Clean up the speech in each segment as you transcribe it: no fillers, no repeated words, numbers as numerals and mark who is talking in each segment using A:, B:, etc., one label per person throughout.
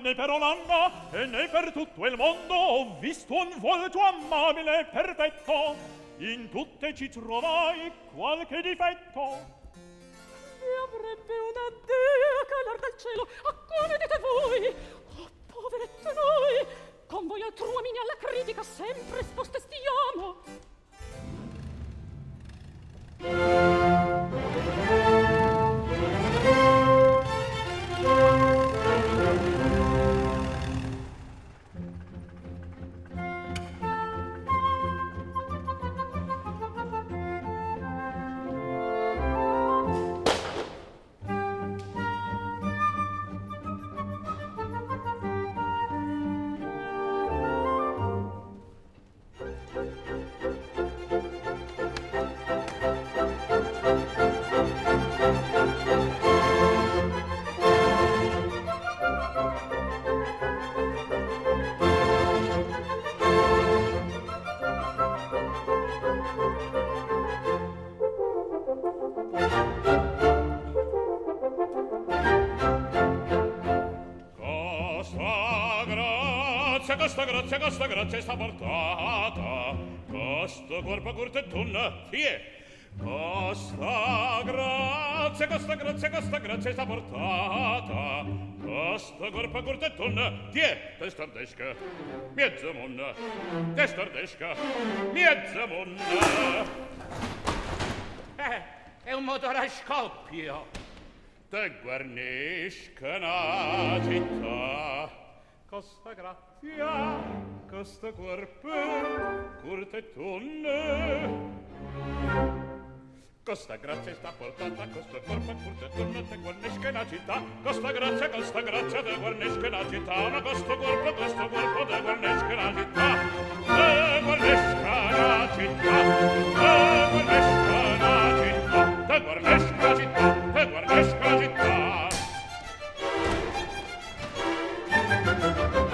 A: Né per Olanda e né per tutto il mondo ho visto un volto amabile e perfetto. In tutte ci trovai qualche difetto.
B: E avrebbe una dea calar dal cielo, a come dite voi? Oh, poveretto noi, con voi altruomini alla critica sempre esposte stiamo.
A: Questa grazia sta portata, Costa corpo cortettona, chi è? Costa grazia sta portata. Costa corpo cortettona, chi è? Testardesca, mezza monna. Testardesca, mezza monna.
C: È un motore a scoppio.
A: Te guarnisca una città. Costa grazia, costa corpo cortettona. Costa grazia sta portata, costa corpo cortettona, te guarnisca una città. Costa grazia, te guarnisca una città. Ma costa corpo, te guarnisca una città. Te guarnisca una città. Te guarnisca una città. Te guarnisca una città. Te guarnisca una città.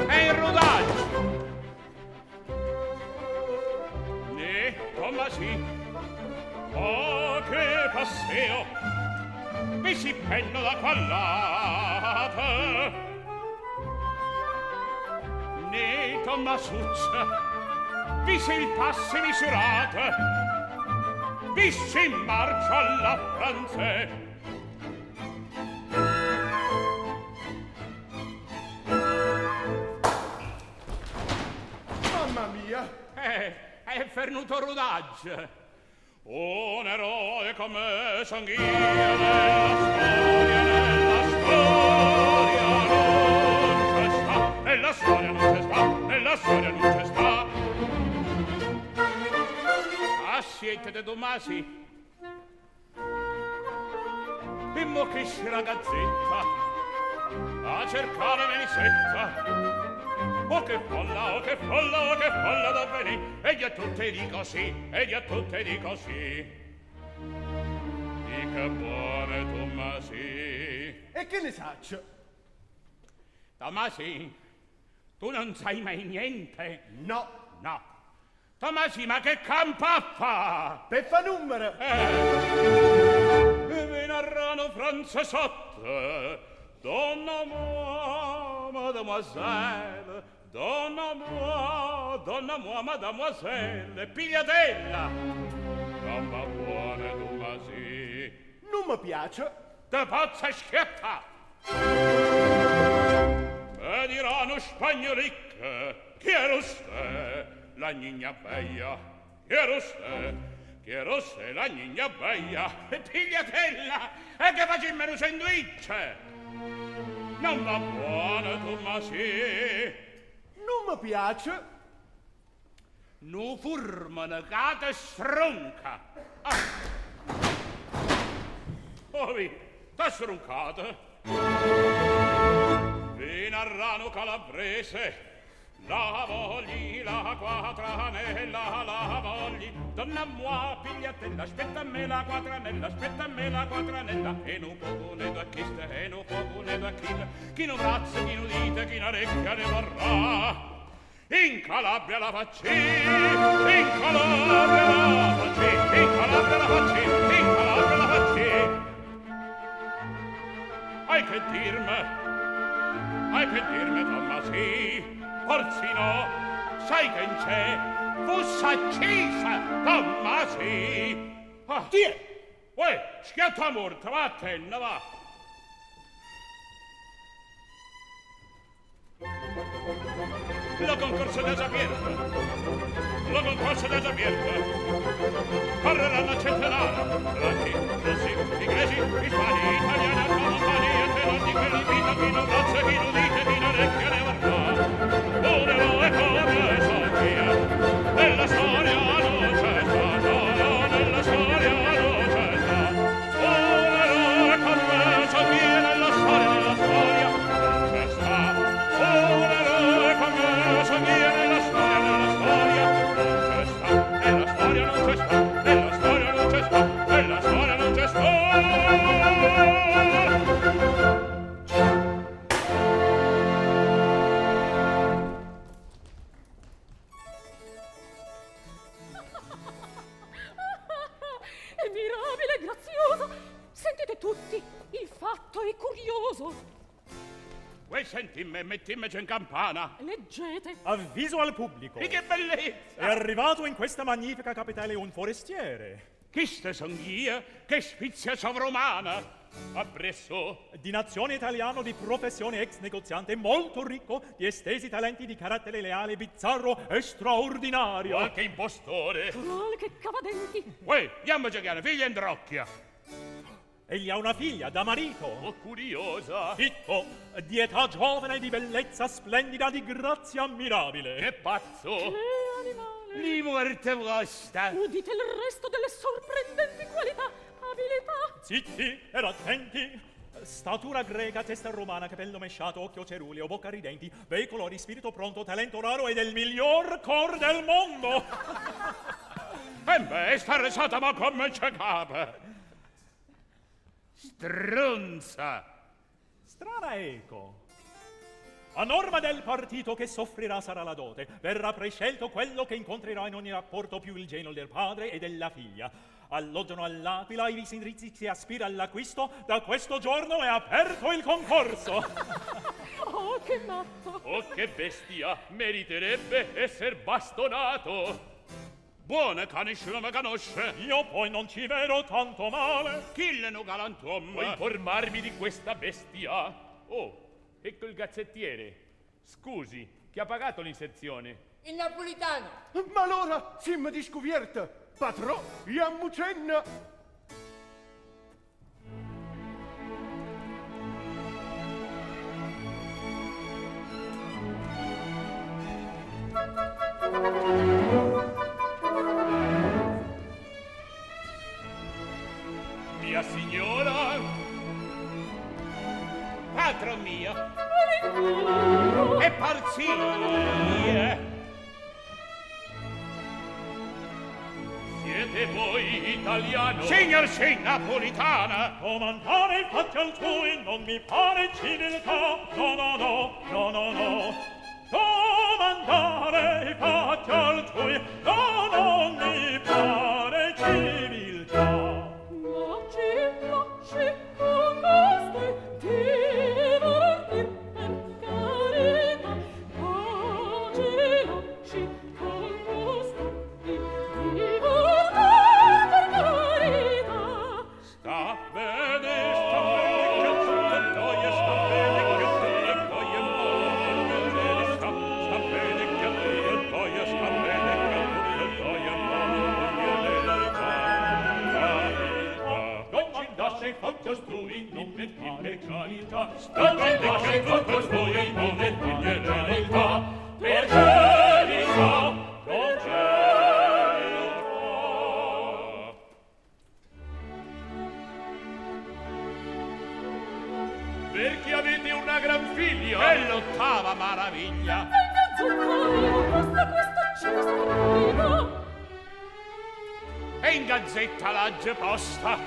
C: È il rodaggio.
A: Ne, come sì. Oh, che passeo! Mi si penno da quall'ata. Ne, Tommasuzza, vi si il passe misurate. Vi si in marcia alla pranze.
D: Mamma mia!
C: È fernuto rodaggio.
A: Un eroe come sanguigno nella storia non c'è sta. Nella storia non c'è sta. Nella storia non c'è sta.
C: Ah, siete de Tomasi? E mo che esce la gazzetta
A: A cercare Melisetta. Oh che folla da venì. Egli a tutte dico sì, egli a tutte dico sì. Dica buone Tommasi.
D: E che ne saccio?
C: Tomasi, tu non sai mai niente?
D: No,
C: No. Tomasi, ma che campa fa?
D: Peffa numero!
A: Vi narrano Francesotte. Donna moi, mademoiselle. Donna moi, mademoiselle. Pigliatella. Gamba buona Tommasi.
D: Non mi piace!
A: Te pazza schietta. Me diranno spagnolic. Chi era usted? La gnigna bella. Chi era usted? Chi era usted? La gnigna bella.
C: Pigliatella! E che facci in meno sandwich?
A: Non va buona Tommasi.
D: Non mi piace!
C: Nu furmano cata stronca.
A: Ovi, t'ha stroncato. Vi narrano calabrese. La vogli, la quatranella, la vogli. Donna moi, pigliatella, aspetta a me la quatranella, aspetta a me la quatranella. E non poco ne da chiste, e non poco ne da chille. Chi non razza, chi non dite, chi non recchia ne vorrà. In Calabria la facci, in Calabria la facci, in Calabria la facci, in Calabria la facci. Hai che dirme, Tommasi. Orsino, sai che c'è? Fussa accesa, Tommasi. Ah,
D: Chi è?
A: uè, schiatta morta, va a tenna, va. La concorso desabierta. La concorso desabierta. Correranno centenara. Franchi, russi, inglesi, ispani, italiani, campani, e tenanti, quelli vita, chi non razza, chi non dite, chi non recchia ne vorrà. Un eroe come Sofia. Nella storia non c'è stato, nella storia non c'è stato. Un eroe come Sofia, nella storia non c'è stato. Un eroe come Sofia, nella storia non c'è stato. Nella storia non c'è stato, nella storia non c'è stato, nella storia non c'è stato.
B: È mirabile, grazioso. Sentite tutti, il fatto è curioso.
C: Vuoi sentimmi, mettimmeci in campana.
B: Leggete.
E: Avviso al pubblico.
C: E che bellezza!
E: È arrivato in questa magnifica capitale un forestiere.
C: Chi ste son io? Che spizia sovrumana! Appresso,
E: Di nazione italiano, di professione ex negoziante, molto ricco, di estesi talenti, di carattere leale, bizzarro e straordinario.
C: qualche impostore.
B: Qualche cavadenti.
C: Uè, chiamaci chiaro, figlia in trocchia.
E: Egli ha una figlia da marito.
C: Oh, curiosa.
E: Fitto, di età giovane, di bellezza splendida, di grazia ammirabile.
C: Che pazzo.
B: Che animale.
C: Di morte vostra.
B: Udite il resto delle sorprendenti qualità, abilità.
E: Zitti ed attenti. Statura greca, testa romana, capello mesciato, occhio ceruleo, bocca ridenti, bei colori, spirito pronto, talento raro e del miglior cor del mondo.
C: E beh, sta risata ma come c'è capo. Strunza.
E: Strana eco. A norma del partito che soffrirà sarà la dote. Verrà prescelto quello che incontrerà in ogni rapporto più il genio del padre e della figlia. Alloggiano all'Aquila i visindrizzi si aspira all'acquisto. Da questo giorno è aperto il concorso.
B: Oh, che matto.
C: Oh, che bestia. Meriterebbe esser bastonato. Buona che nessuno mi conosce.
E: Io poi non ci vedo tanto male.
C: Chi le no galantuomo? Vuoi informarmi di questa bestia? Oh, ecco il gazzettiere. Scusi, chi ha pagato l'inserzione?
F: Il napolitano.
D: Ma allora, sim di scouvierta. Patrò, Iammucenna.
C: Mia signora? Patron mio. E parzie. Siete voi italiano? Signor sì, napolitana.
E: Comandare infatti altrui non mi pare civiltà. No, no, no, no, no, no. Comandare infatti altrui non mi pare civiltà.
B: Lasci con costui divertir per carità. Pace lasci con costui divertir per carità.
C: Sta bene, che tutte gioie, sta bene, che tutte gioie, sta bene, che tutte gioie, sta bene, che tutte gioie, non ci lascia in faccia strui, non mentire carità, sta bene, che tutte strui, non mentire carità, per carità, per carità. Perché avete una gran figlia? È l'ottava maraviglia.
B: Questa cesta
C: E in gazzetta l'agge posta.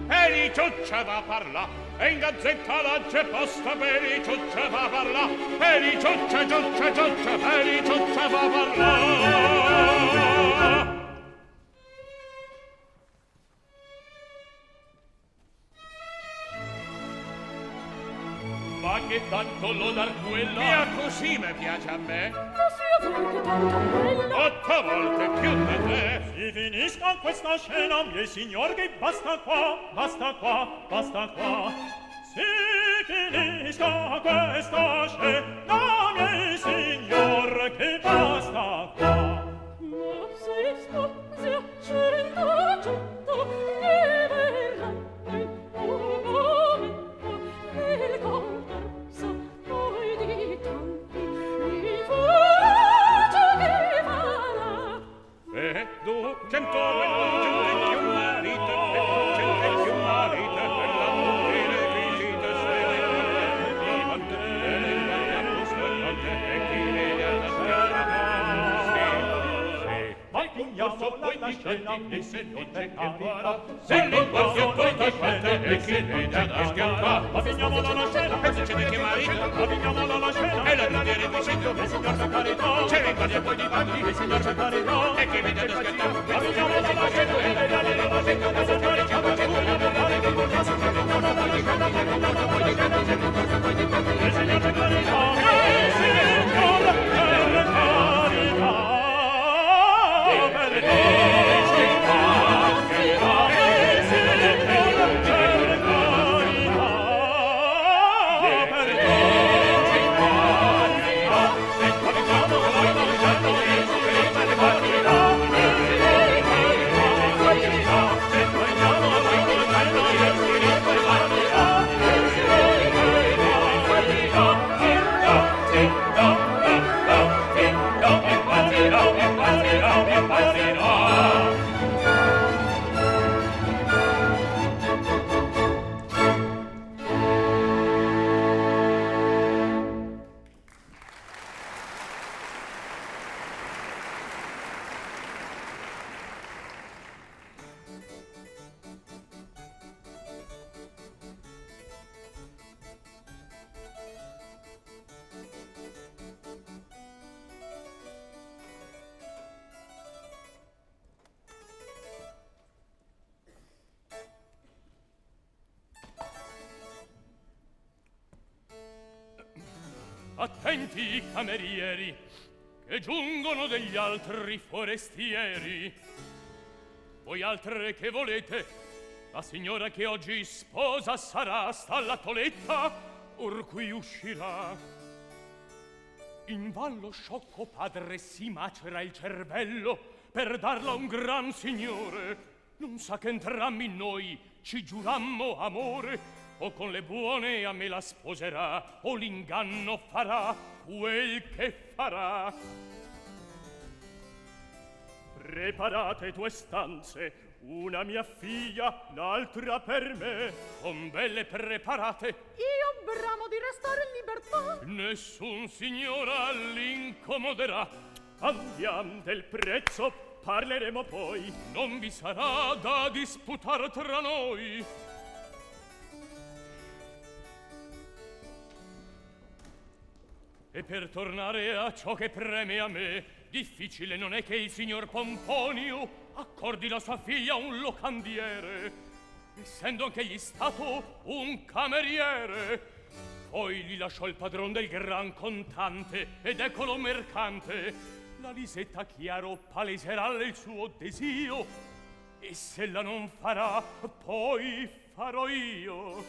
C: E di ciuccia va a parla. E in gazzetta l'agge posta. Per i ciuccia va a parla. E di ciuccia, ciuccia, ciuccia. Per i ciuccia va a parla. Ma che tanto lodar quella? Via così mi piace a me.
B: Ma sia vero che tanto bella.
C: 8 volte più di te.
E: Si finisca questa scena, miei signor, che basta qua, basta qua, basta qua. Si finisca questa scena, miei signor, che basta qua.
B: Ma si sposi a Centocento e verrà in un momento nel concorso poi di tanti mi faccia che farà.
C: Tu, 100 più marito, 100 più marito, per la bene visita svele, di mantenere la busca con te e chi vede alla strada.
E: Ma finiamo la scena, miei signor, per carità.
C: Se l'inquarzio poi ti scende e chi vede alla strada.
E: Ma finiamo la scena,
C: Pensa c'è che marito,
E: ma finiamo la scena.
C: e la riviene visita,
E: Miei signor, per carità.
C: c'è l'inquarzio poi ti bandi,
E: Miei signor, per carità.
C: e chi vede alla strada.
E: Ma finiamo la scena, e vediamo la scena, che si carica, ma che vuole vedere, che vuole vedere, che vuole vedere, che vuole vedere, che vuole vedere, che vuole vedere,
C: attenti i camerieri, che giungono degli altri forestieri. Voi altre che volete? La signora che oggi sposa sarà, sta alla toletta, or qui uscirà. In vallo sciocco padre si macera il cervello per darla a un gran signore. Non sa che entrambi noi ci giurammo amore, o con le buone a me la sposerà, o l'inganno farà quel che farà. Preparate 2 stanze, una mia figlia, l'altra per me. Son belle preparate.
B: Io bramo di restare in libertà.
C: Nessun signora l'incomoderà.
E: Andiam del prezzo, parleremo poi.
C: Non vi sarà da disputar tra noi. E per tornare a ciò che preme a me, difficile non è che il signor Pomponio accordi la sua figlia a un locandiere, essendo anch'egli stato un cameriere. Poi gli lasciò il padron del gran contante, ed eccolo mercante. La Lisetta chiaro paleserà il suo desio, e se la non farà, poi farò io.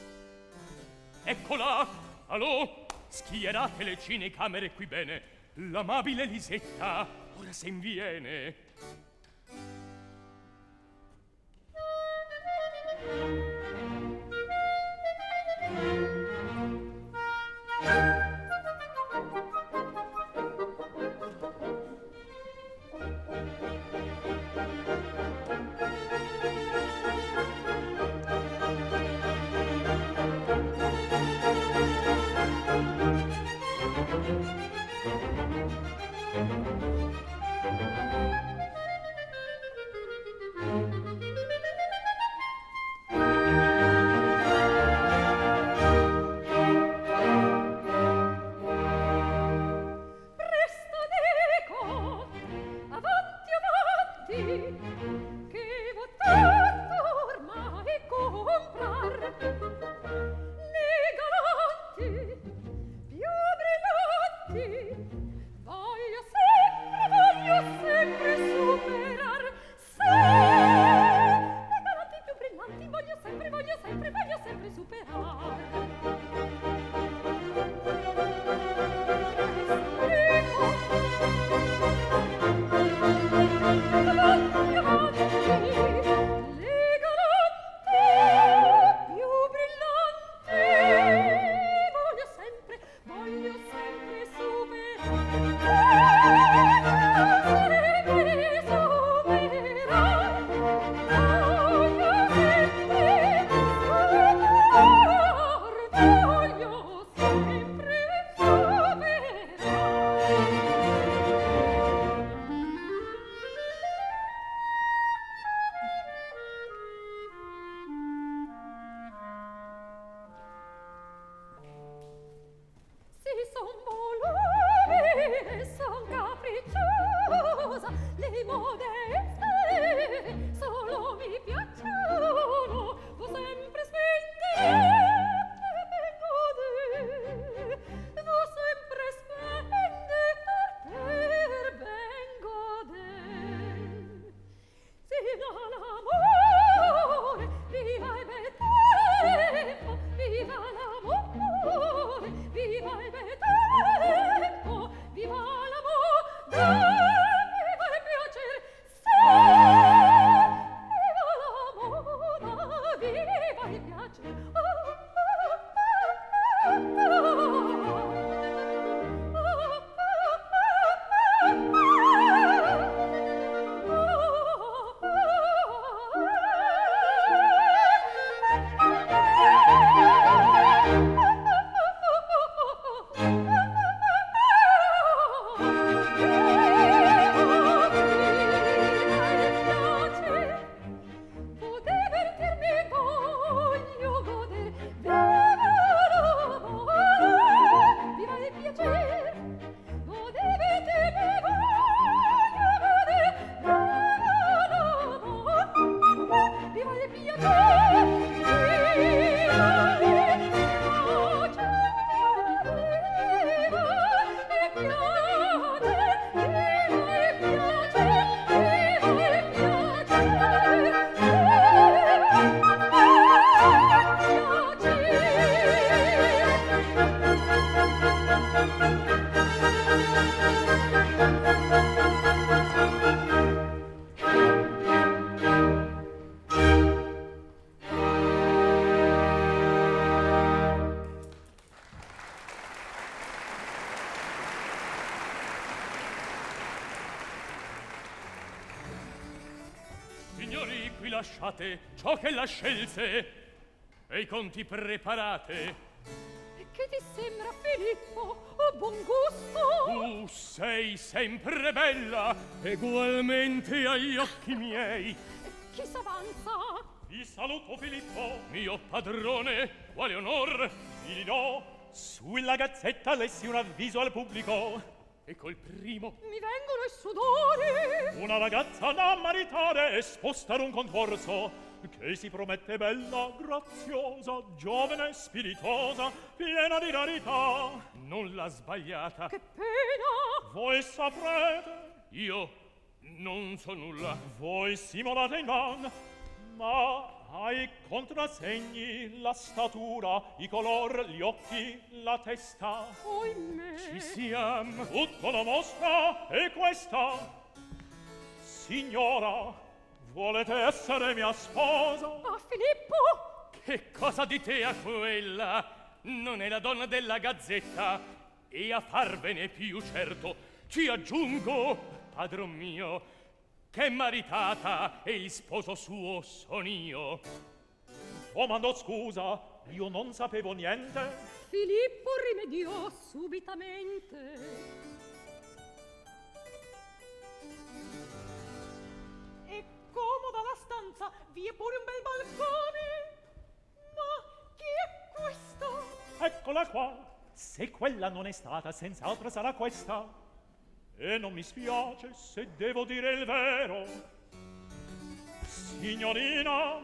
C: Eccola, allo, schierate le cine camere qui bene. L'amabile Lisetta ora se inviene.
B: Presto dico, avanti, avanti, che vo tanto ormai comprar. Nei galanti più brillanti voglio sempre superar. Se nei galanti più brillanti voglio sempre superar. Presto dico, avanti, avanti,
E: Signori, qui lasciate ciò che la scelse e i conti preparate.
B: E che ti sembra, Filippo? Oh, buon gusto!
E: Tu sei sempre bella, egualmente agli occhi miei.
B: Chi s'avanza?
E: Vi saluto, Filippo, mio padrone, quale onor vi do. Sulla gazzetta lessi un avviso al pubblico. E col primo
B: Mi vengono i sudori!
E: una ragazza da maritare e spostare un concorso che si promette bella, graziosa, giovane, spiritosa, piena di rarità, nulla sbagliata.
B: Che pena!
E: Voi saprete,
C: Io non so nulla.
E: voi simulate in van, ma ai contrasegni, la statura, i color, gli occhi, la testa.
B: Oimè!
E: Ci siamo, tutto lo mostra e questa. Signora, volete essere mia sposa?
B: Ah, Filippo!
C: Che cosa dite a quella? Non è la donna della gazzetta. E a farvene più certo, ci aggiungo, padron mio, che maritata e il sposo suo son io.
E: Oh, mando scusa, io non sapevo niente.
B: Filippo rimediò subitamente. È comoda la stanza, vi è pure un bel balcone. Ma chi è questo?
E: Eccola qua. Se quella non è stata, senz'altro sarà questa. E non mi spiace se devo dire il vero. Signorina,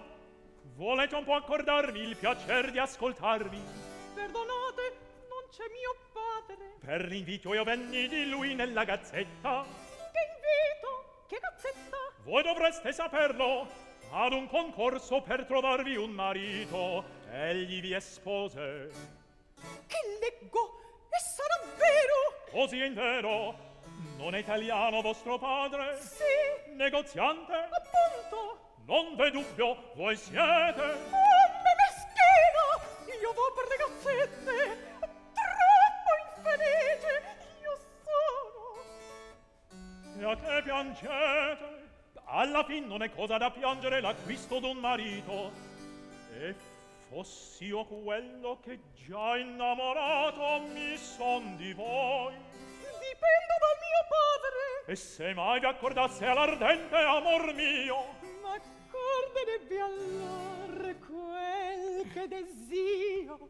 E: volete un po' accordarmi il piacer di ascoltarmi?
B: Perdonate, non c'è mio padre.
E: Per l'invito io venni di lui nella gazzetta.
B: Che invito? Che gazzetta?
E: Voi dovreste saperlo. Ad un concorso per trovarvi un marito, egli vi espose.
B: Che leggo? E sarà vero?
E: Così è in vero. Non è italiano vostro padre?
B: Sì,
E: Negoziante?
B: appunto.
E: Non v'è dubbio, voi siete.
B: Oh, me meschina! Io vo per le gazzette! Troppo infelice io sono!
E: E a che piangete? Alla fin non è cosa da piangere l'acquisto d'un marito. E fossi io quello che già innamorato mi son di voi.
B: Dipendo dal mio padre!
E: E se mai vi accordasse all'ardente amor mio,
B: Ma accorderebbe allor quel che desio.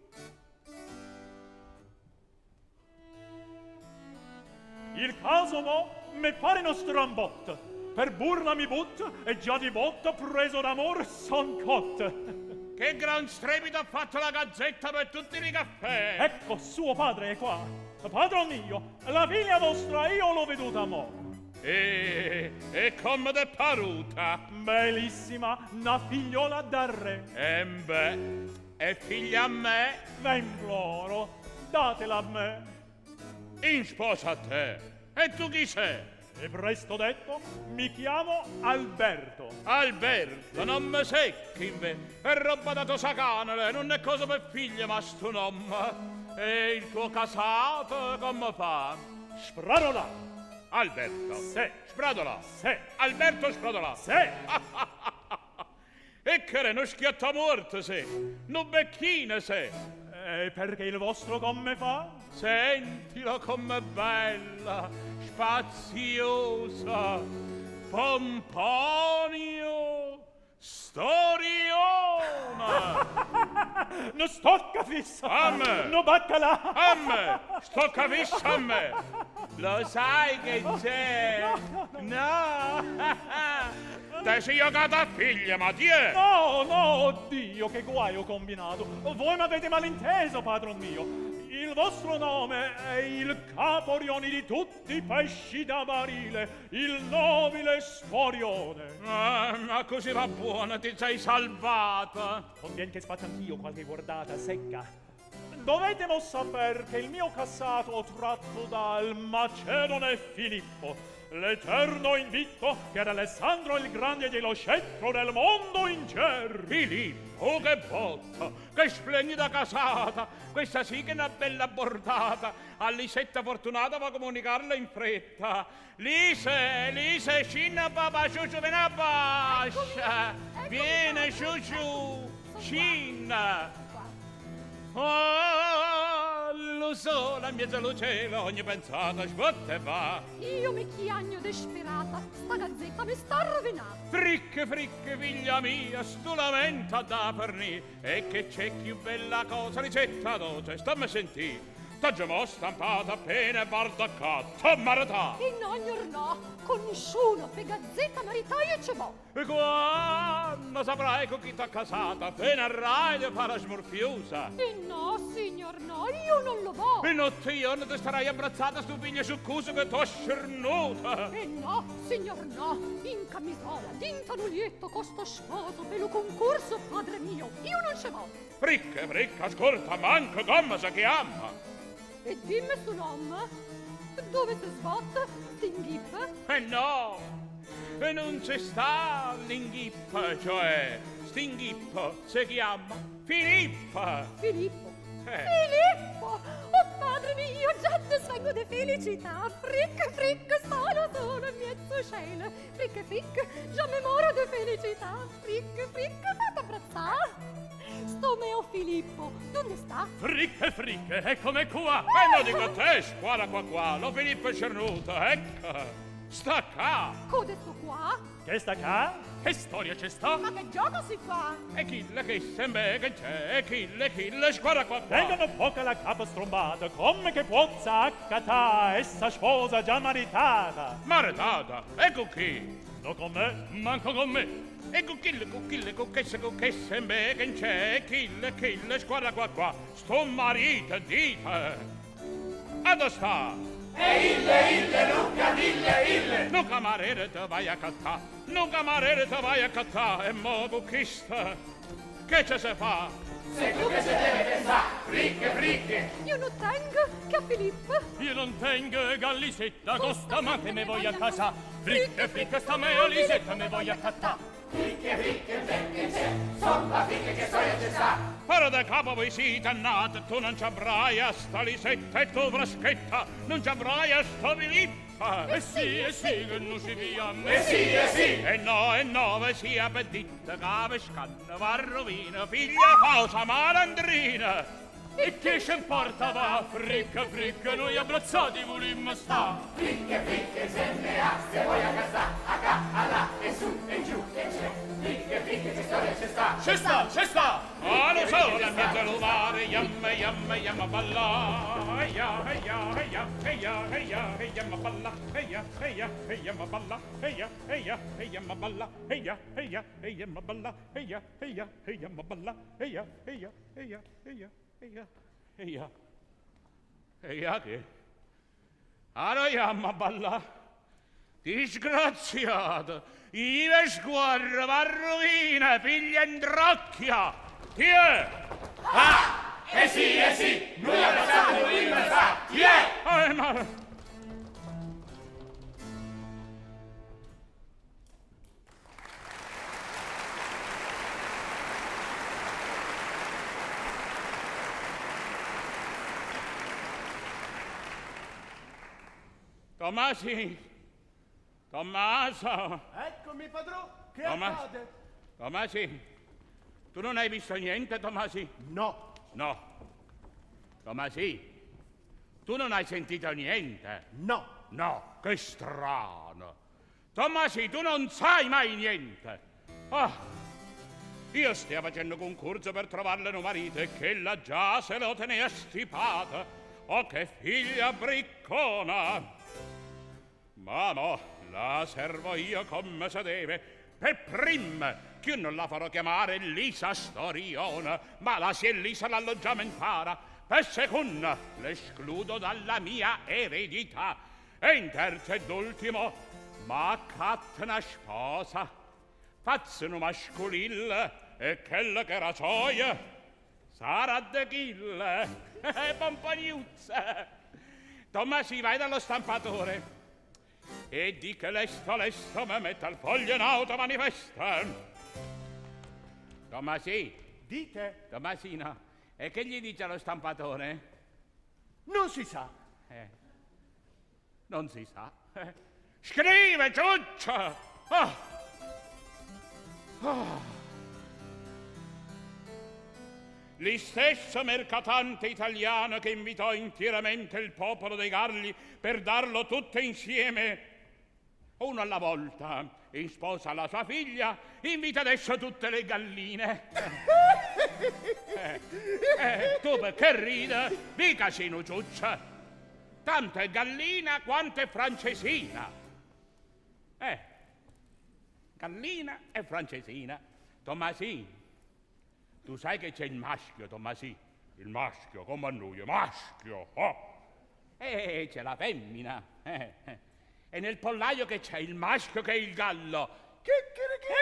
E: il caso mo me pare uno strambot. Per burla mi but e già di botta preso d'amor son cot.
C: Che gran strepito ha fatto la gazzetta per tutti i caffè.
E: Ecco, suo padre è qua. Padron mio, la figlia vostra io l'ho veduta mo.
C: E come te paruta?
E: Bellissima, una figliola da re.
C: Beh, è figlia a me,
E: Ve imploro, datela a me.
C: in sposa a te. E tu chi sei?
E: E presto detto, mi chiamo Alberto.
C: Alberto, non mi secchi in me. È roba da tosacanele, non è cosa per figlia, ma sto nome. E il tuo casato come fa?
E: Spradola.
C: Alberto.
E: Se.
C: Spradola.
E: Se.
C: Alberto Spradola.
E: Se.
C: E che era uno schiatto morto sei, un becchino sei.
E: Perché il vostro come fa?
C: Sentilo com'è bella, spaziosa, pomponio, storiona.
E: Non stocca fissa!
C: A me.
E: No baccalà!
C: A me, sto capisci a me. Lo sai che c'è? No. Te sei giocata a figlia, ma ti è?
E: No, no, Dio, che guai ho combinato! Voi m'avete malinteso, padron mio! Il vostro nome è il caporione di tutti i pesci da barile, il nobile Storione.
C: Ma così va buona, ti sei salvata.
E: Convien che spazio anch'io qualche guardata secca. Dovete mo saper che il mio cassato ho tratto dal Macedone Filippo, l'eterno invito per Alessandro il Grande dello scettro del mondo incer.
C: Filippo, che botta, che splendida casata, questa sì che è una bella bordata. A Lisetta Fortunata va a comunicarla in fretta. Lise, scinna papà, ciucciu, vieni a bascia. Viene, ciucciu, scinna. Oh, lo sole in mezzo al cielo, ogni pensata sbotte va.
B: Io mi chiagno desperata, sta gazzetta mi sta rovinata.
C: Fricche, figlia mia, sto lamenta da fornì. E che c'è più bella cosa, ricetta dolce, stammi a sentì. T'ha già mo' stampata appena e guarda qua, t'ho marità.
B: E no, no, con nessuno, per gazzetta marità io ce vo.
C: E quando saprai con chi t'ha casata, venerai di fare smorfiosa.
B: E no, signor no, io non lo vo.
C: E notte giorno ti starai abbrazzata sto figlio succuso che t'ho scernuta.
B: E no, signor no, in camisola, d'intanulietto, costo sposo, per lo concorso, padre mio, io non ce vo.
C: Fricca, ascolta, manco come si chiama.
B: E dimmi su nome, dove si sbotta, s'inghippa?
C: E no, e non c'è sta l'inghippa, cioè, stinghippa si chiama Filippa.
B: Filippo. Filippo! Oh padre mio, già ti svengo di felicità. Fric, solo, mezzo cielo. Fric, già mi moro di felicità. Fric, fate abbrazzare. Sto meo Filippo, dove sta?
C: Fricche, eccomi qua. E lo dico a te, squadra qua, lo Filippo è cernuto, ecco. Sta qua.
B: Code sto qua?
E: Che sta qua?
C: Che storia c'è sta?
B: Ma che gioco si fa?
C: E chille che sembra che c'è, e chille, squadra qua.
E: Vengono poca la capa strombata, come che pozza accata, essa sposa già maritata.
C: Maritata, ecco chi?
E: No con me?
C: Manco con me. Ecco chille, cochesse, me che c'è, chille, squadra qua. Sto marito, dite. E dove sta?
D: E ille, Luca, dille.
C: No camarere te vai a cattà, e mo buchista. Che ce se fa?
D: Se tu che se deve pensare, fricche.
B: Io non tengo che a Filippo.
C: Io non tengo gallisetta, costa ma che me voglio a casa. Fricche, sta me a lisetta, me voglio a cattà.
D: Fricche, che c'è, son la fricche che storia c'è sta.
C: Però da capo voi si dannate, tu non ci avrai a sta lisetta e tu fraschetta, non ci avrai a sta Filippa. E sì, che non si via a me.
D: E sì.
C: E no, ve sia pedita, cave scanna, va rovina, figlia cosa malandrina. E che ci importa va, fricca, noi abbrazzati volimmo sta.
D: Fricche, se ne ha, se vuoi a casa, a ca, a là, e su, e giù, e c'è. Fricche, che storia c'è sta.
C: C'è sta! Ah, lo so, la mia zeluvare, yamma, balla. Yamma, balla. Yamma, balla. Yamma, balla. Eia che? Ara yamma balla. Disgraziata. Ive sguarra, va rovina, figlia introcchia. Chi è?
D: E sì, noi abbracciamo volimmo sta. Chi è?
C: Ma... Tommaso!
D: Eccomi, padrone, che
C: Tommaso.
D: accade?
C: Tomasi, tu non hai visto niente, Tomasi?
D: No.
C: Tomasi, tu non hai sentito niente?
D: No.
C: No, che strano. Tomasi, tu non sai mai niente. Io stia facendo concorso per trovarle un marito e che la già se lo tenea stipata. Oh, che figlia briccona! Ma no, la servo io come se deve. Per prima, che non la farò chiamare Lisa Storiona, ma la si è Lisa l'alloggiamentara. Per seconda, l'escludo dalla mia eredità. E in terzo ed ultimo, ma cattena sposa. Fazzano mascolil, e quella che era soia, sarà de kill. Pomponiuzza. Tommasi, vai dallo stampatore. e di che lesto me metta il foglio in auto manifesta. Tommasì,
F: Dite,
C: Tommasino, e che gli dice allo stampatore?
F: non si sa.
C: Non si sa. Scrive, ciuccia! Lì stesso mercatante italiano che invitò intieramente il popolo dei Galli per darlo tutte insieme, uno alla volta, in sposa la sua figlia, invita adesso tutte le galline. Tu perché ride? Dicasi, ciuccia. Tanto è gallina quanto è francesina. Gallina e francesina. Tommasì, tu sai che c'è il maschio, Tommasì? Il maschio, come a noi, maschio. C'è la femmina. E nel pollaio che c'è il maschio che è il gallo. Chicchirichì!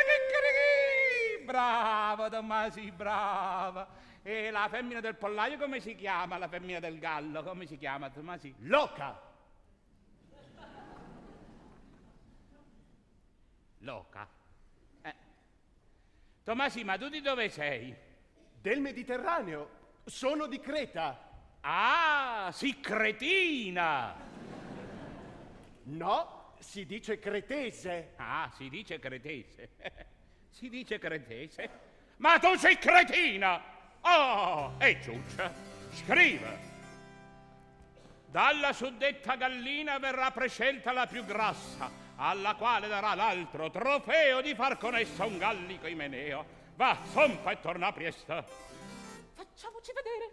C: Bravo, Tommasì, bravo. E la femmina del pollaio come si chiama? La femmina del gallo, come si chiama, Tommasì?
F: Loca.
C: Loca. Tommasì, ma tu di dove sei?
F: Del Mediterraneo. Sono di Creta.
C: Ah, sì, cretina!
F: No, si dice cretese.
C: Ah, si dice cretese. Si dice cretese. Ma tu sei cretina! Oh, e ciuccia, scrive. Dalla suddetta gallina verrà prescelta la più grassa, alla quale darà l'altro trofeo di far con essa un gallico imeneo. Va, sompa e torna presto.
B: Facciamoci vedere.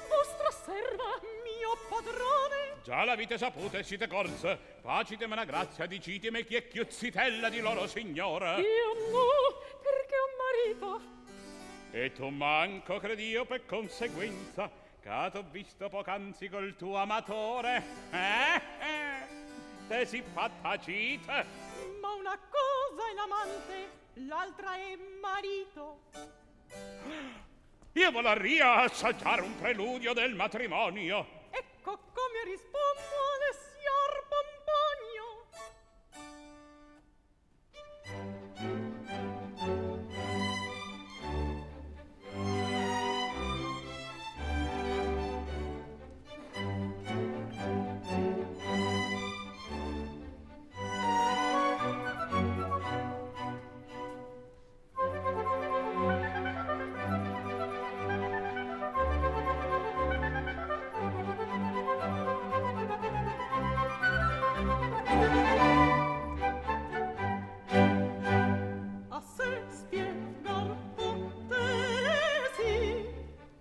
B: Vostra serva, mio padrone.
C: Già l'avete saputo e siete corse. Facitemi una grazia, dicitemi chi è chiuzzitella di loro signore.
B: Io no, perché ho marito.
C: E tu manco credio per conseguenza, che t'ho visto poc'anzi col tuo amatore. Te si fatta cita.
B: Ma una cosa è l'amante, l'altra è marito.
C: Io voleria assaggiare un preludio del matrimonio.
B: Ecco come rispondo alle signor Pompogno. A se spiegar potesi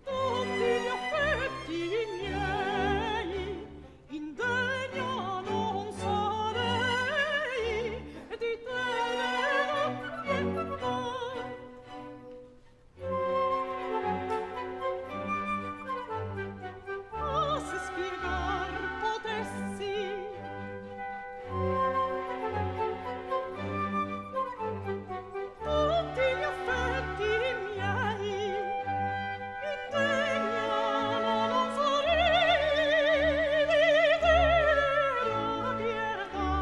B: tutti gli affetti miei, indegna non sarei di tenera pietà. A se spiegar potessi tutti gli affetti miei, indegna non sarei di tenera pietà.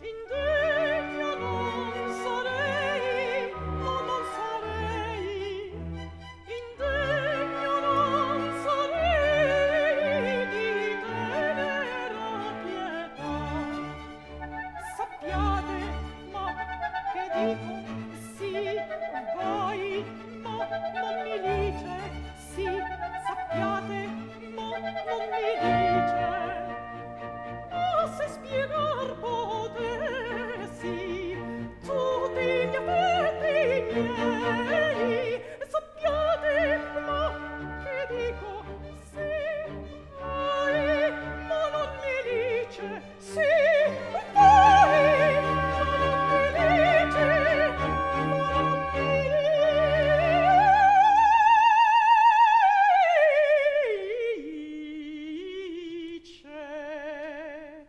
B: Indegna non sarei, non sarei, indegna non sarei di tenera pietà. Sappiate, ma che dico, sì, voi, ma non mi dice, sì, sappiate, ma non mi dice. Ah, se spiegar potessi tutti gli affetti miei, sappiate, ma che dico, sì, voi, ma non mi dice, sì, voi, ma non mi dice, ma non mi dice.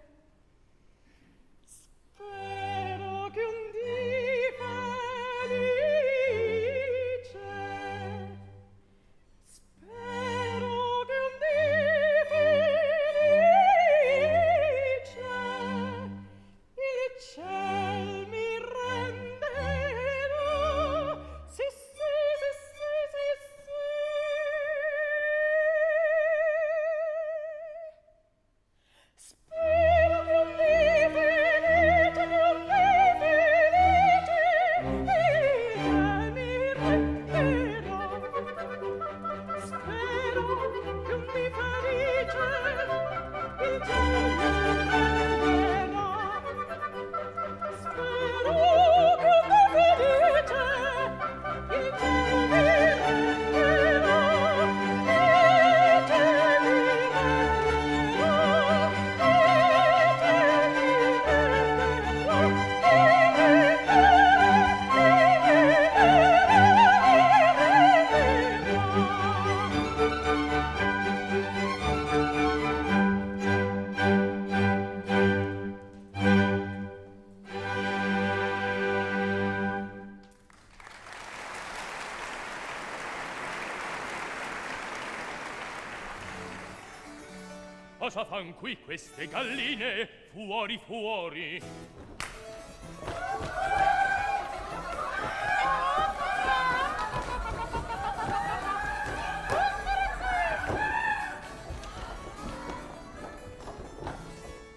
C: Cosa fan qui queste galline? Fuori, fuori!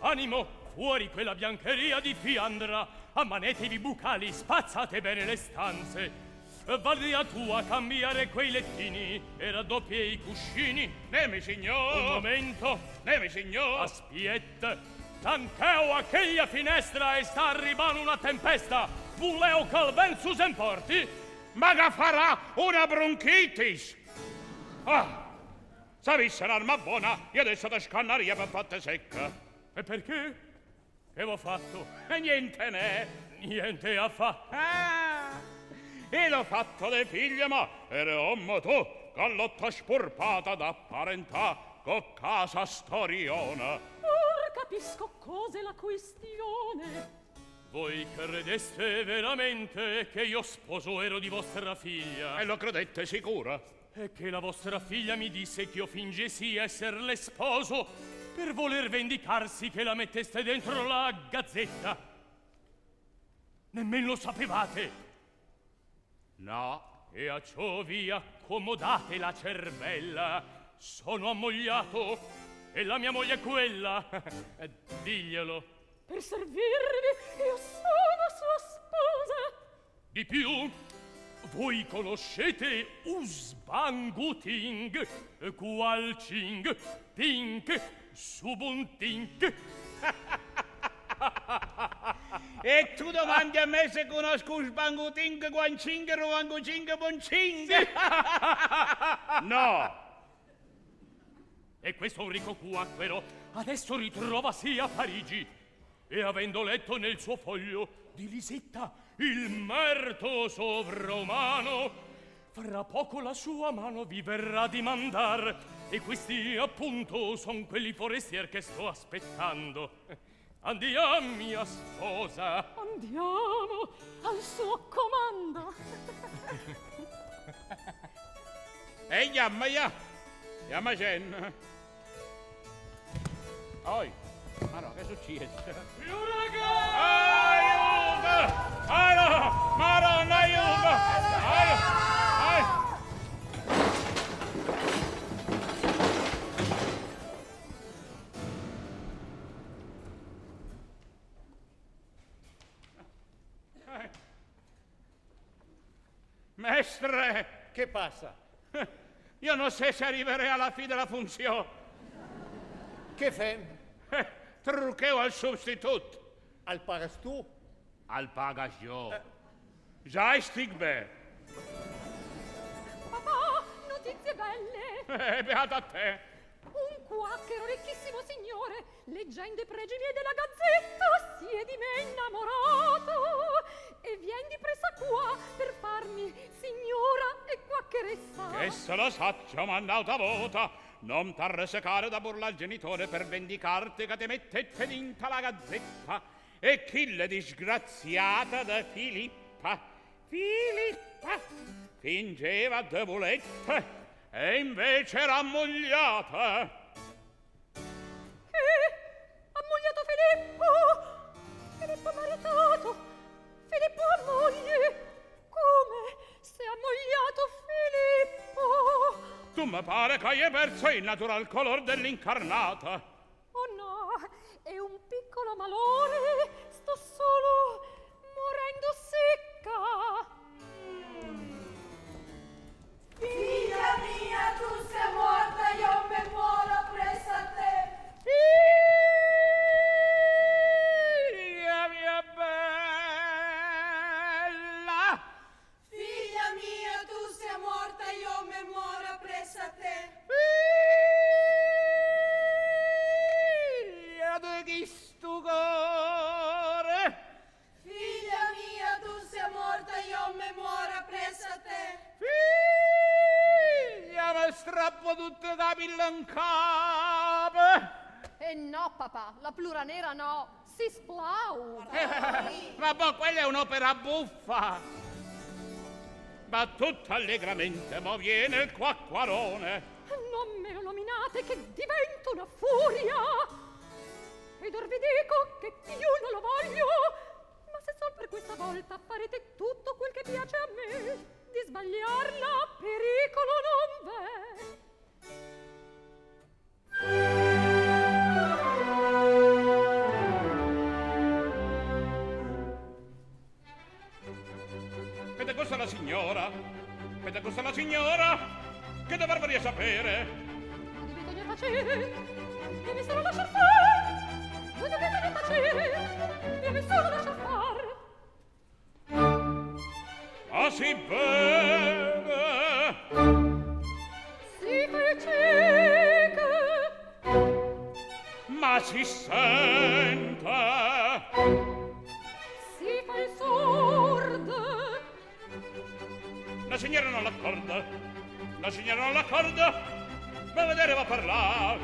C: Animo, fuori quella biancheria di Fiandra! Ammanetevi bucali, spazzate bene le stanze! Vale a tua cambiare quei lettini e raddoppia i cuscini.
A: Nemi, signor!
C: Un momento!
A: Nemi, signor!
C: Aspietta! Tancheo a quella finestra e sta arrivando una tempesta! Voleo che il vento s'emporti?
A: Ma che farà una bronchitis! Ah! S'avesse l'arma buona, io adesso ti scannaria per fatte secca.
C: E perché? Che ho fatto?
A: E niente ne.
C: Niente affatto.
A: Ah! E l'ho fatto de figlia, ma eravamo tu, con l'otto spurpata da parentà, co casa storiona.
B: Ora capisco cos'è la questione.
C: Voi credeste veramente che io sposo ero di vostra figlia?
A: E lo credette sicura?
C: E che la vostra figlia mi disse che io fingessi esserle sposo per voler vendicarsi che la metteste dentro la gazzetta. Nemmeno lo sapevate.
A: No.
C: E a ciò vi accomodate la cervella. Sono ammogliato e la mia moglie è quella. Diglielo.
B: Per servirvi io sono sua sposa.
C: Di più, voi conoscete Usbanguting, Qualching, Pink, Subuntink.
A: E tu domandi a me se conosco Usbanguting, Guancing, Ruangucing, Boncing? No.
C: E questo un ricco cuacquero adesso ritrovasi a Parigi e avendo letto nel suo foglio di Lisetta il merto sovrumano, fra poco la sua mano vi verrà di mandar e questi appunto son quelli forestier che sto aspettando. Andiamo, mia sposa.
B: Andiamo al suo comando.
A: E chiama Jen. Oi. Ma no, che è successo? Aiuto! Aiuto! Madonna, aiuto! Mestre!
F: Che passa?
A: Io non so se arriverei alla fine della funzione.
F: Che fem?
A: Truqueo al sostituto.
F: Al pagas tu?
A: Al pagas io. Già stig bene.
B: Papà, notizie belle.
A: Beata a te.
B: Un quacchero ricchissimo signore, leggendo i pregi miei della gazzetta, si è di me innamorato e vien di pressa qua per farmi signora e quaccheressa.
A: Che se lo saccio mandata vota, non t'arresecare da burla al genitore per vendicarti che ti mettette dinta la gazzetta. E chi le disgraziata da Filippa fingeva deboletta e invece era ammogliata.
B: Che? Ammogliato Filippo maritato, Filippo ha moglie. Come? Se è ammogliato Filippo?
A: Tu mi pare che hai perso il natural color dell'incarnata.
B: Oh no, è un piccolo malore, sto solo morendo secca.
G: Figlia mia, tu sei morta, io me muoro presso a te.
A: Figlia mia bella.
G: Figlia mia, tu sei morta, io me muoro presso a te.
A: Figlia di chi stu cuore.
G: Figlia mia, tu sei morta, io me muoro presso a te.
A: Figlia, mi strappo tutti i capelli in capo.
B: No, papà, la plura nera no, si splau.
A: Ma poi quella è un'opera buffa. Ma tutto allegramente mo viene il quacquarone.
B: Non me lo nominate, parte che divento una furia. Ed or vi dico che io non lo voglio, ma se sol per questa volta farete tutto quel che piace a me, di sbagliarla pericolo non v'è.
C: Ed è questa la signora? Ed è questa la signora? Che da barbaria sapere?
B: Voi dovete non tacere, io mi sono lasciar fare. Voi dovete non tacere, io mi sono lasciar fare.
C: Ma si vede?
B: Si fa il cieco,
C: Ma si sente?
B: si fa il sordo.
C: La signora non l'accorda. La signora non l'accorda. Va a vedere, va a parlare.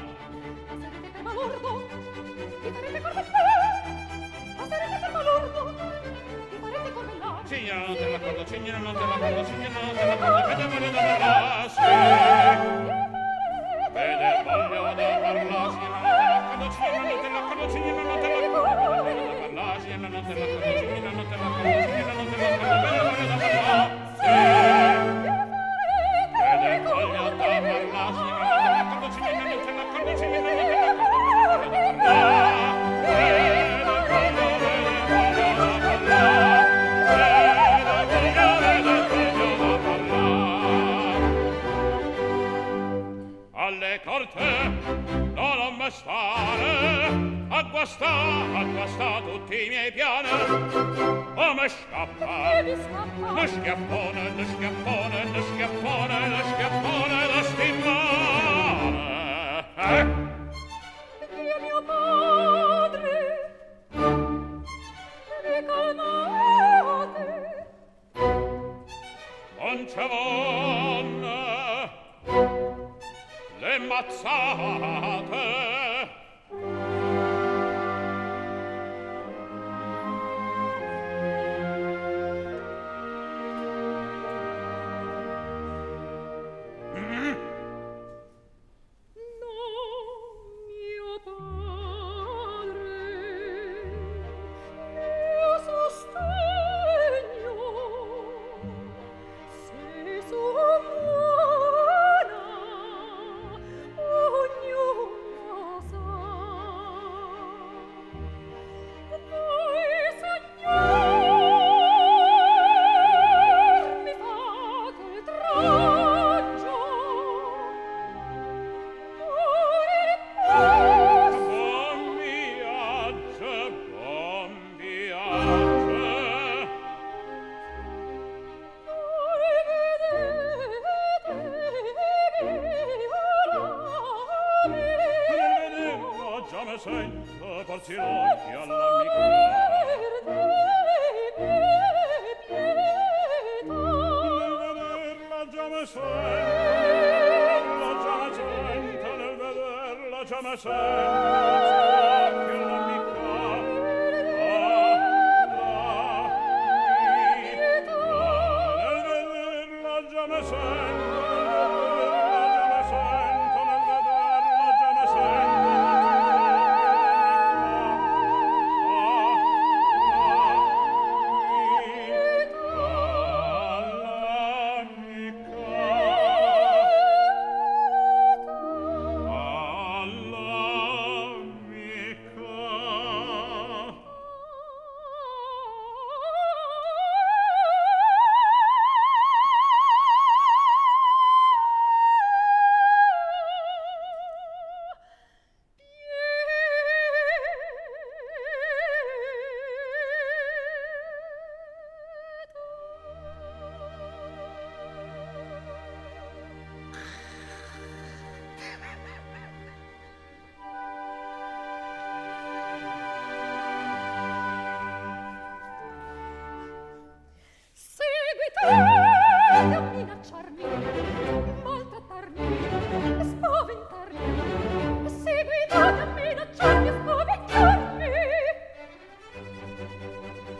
B: Ma sarete per malordo, vi farete corvellare. Ma sarete per malordo, vi farete corvellare.
C: Signora non te l'accorda, signora non te l'accorda, signora non te l'accorda. Vede voglio da parlare, sì. Vede voglio da parlare, signora non te l'accorda, signora non te l'accorda, signora non te l'accorda. Vede voglio da parlare, signora non te l'accorda, signora non te l'accorda, signora non te l'accorda. Vede voglio da parlare, sì. Vede voglio da parlare, signora non te l'accorda, signora non te l'accorda, signora non te l'accorda. Alle corte non ho mai stare a guastà tutti i miei piani. O me scappa
B: E vi scappa,
C: lo schiaffone, lo schiaffone, lo schiaffone, lo schiaffone da stimare.
B: Dio mio padre, vi calmate.
C: Non c'è vonne le mazzate.
B: a minacciarmi, maltrattarmi, spaventarmi. Seguitate a minacciarmi, a spaventarmi.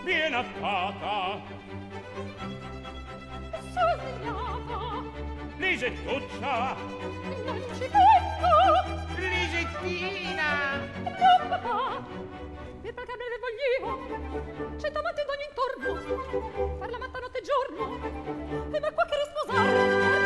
C: Vieni attata,
B: Sono svegliata,
C: Lisettuccia,
B: non ci vengo.
H: Bettina!
B: Oh, papà! E perché me ne voglio? C'è davanti d'ogni intorno, per la matta notte e giorno, e ma qua che risposare?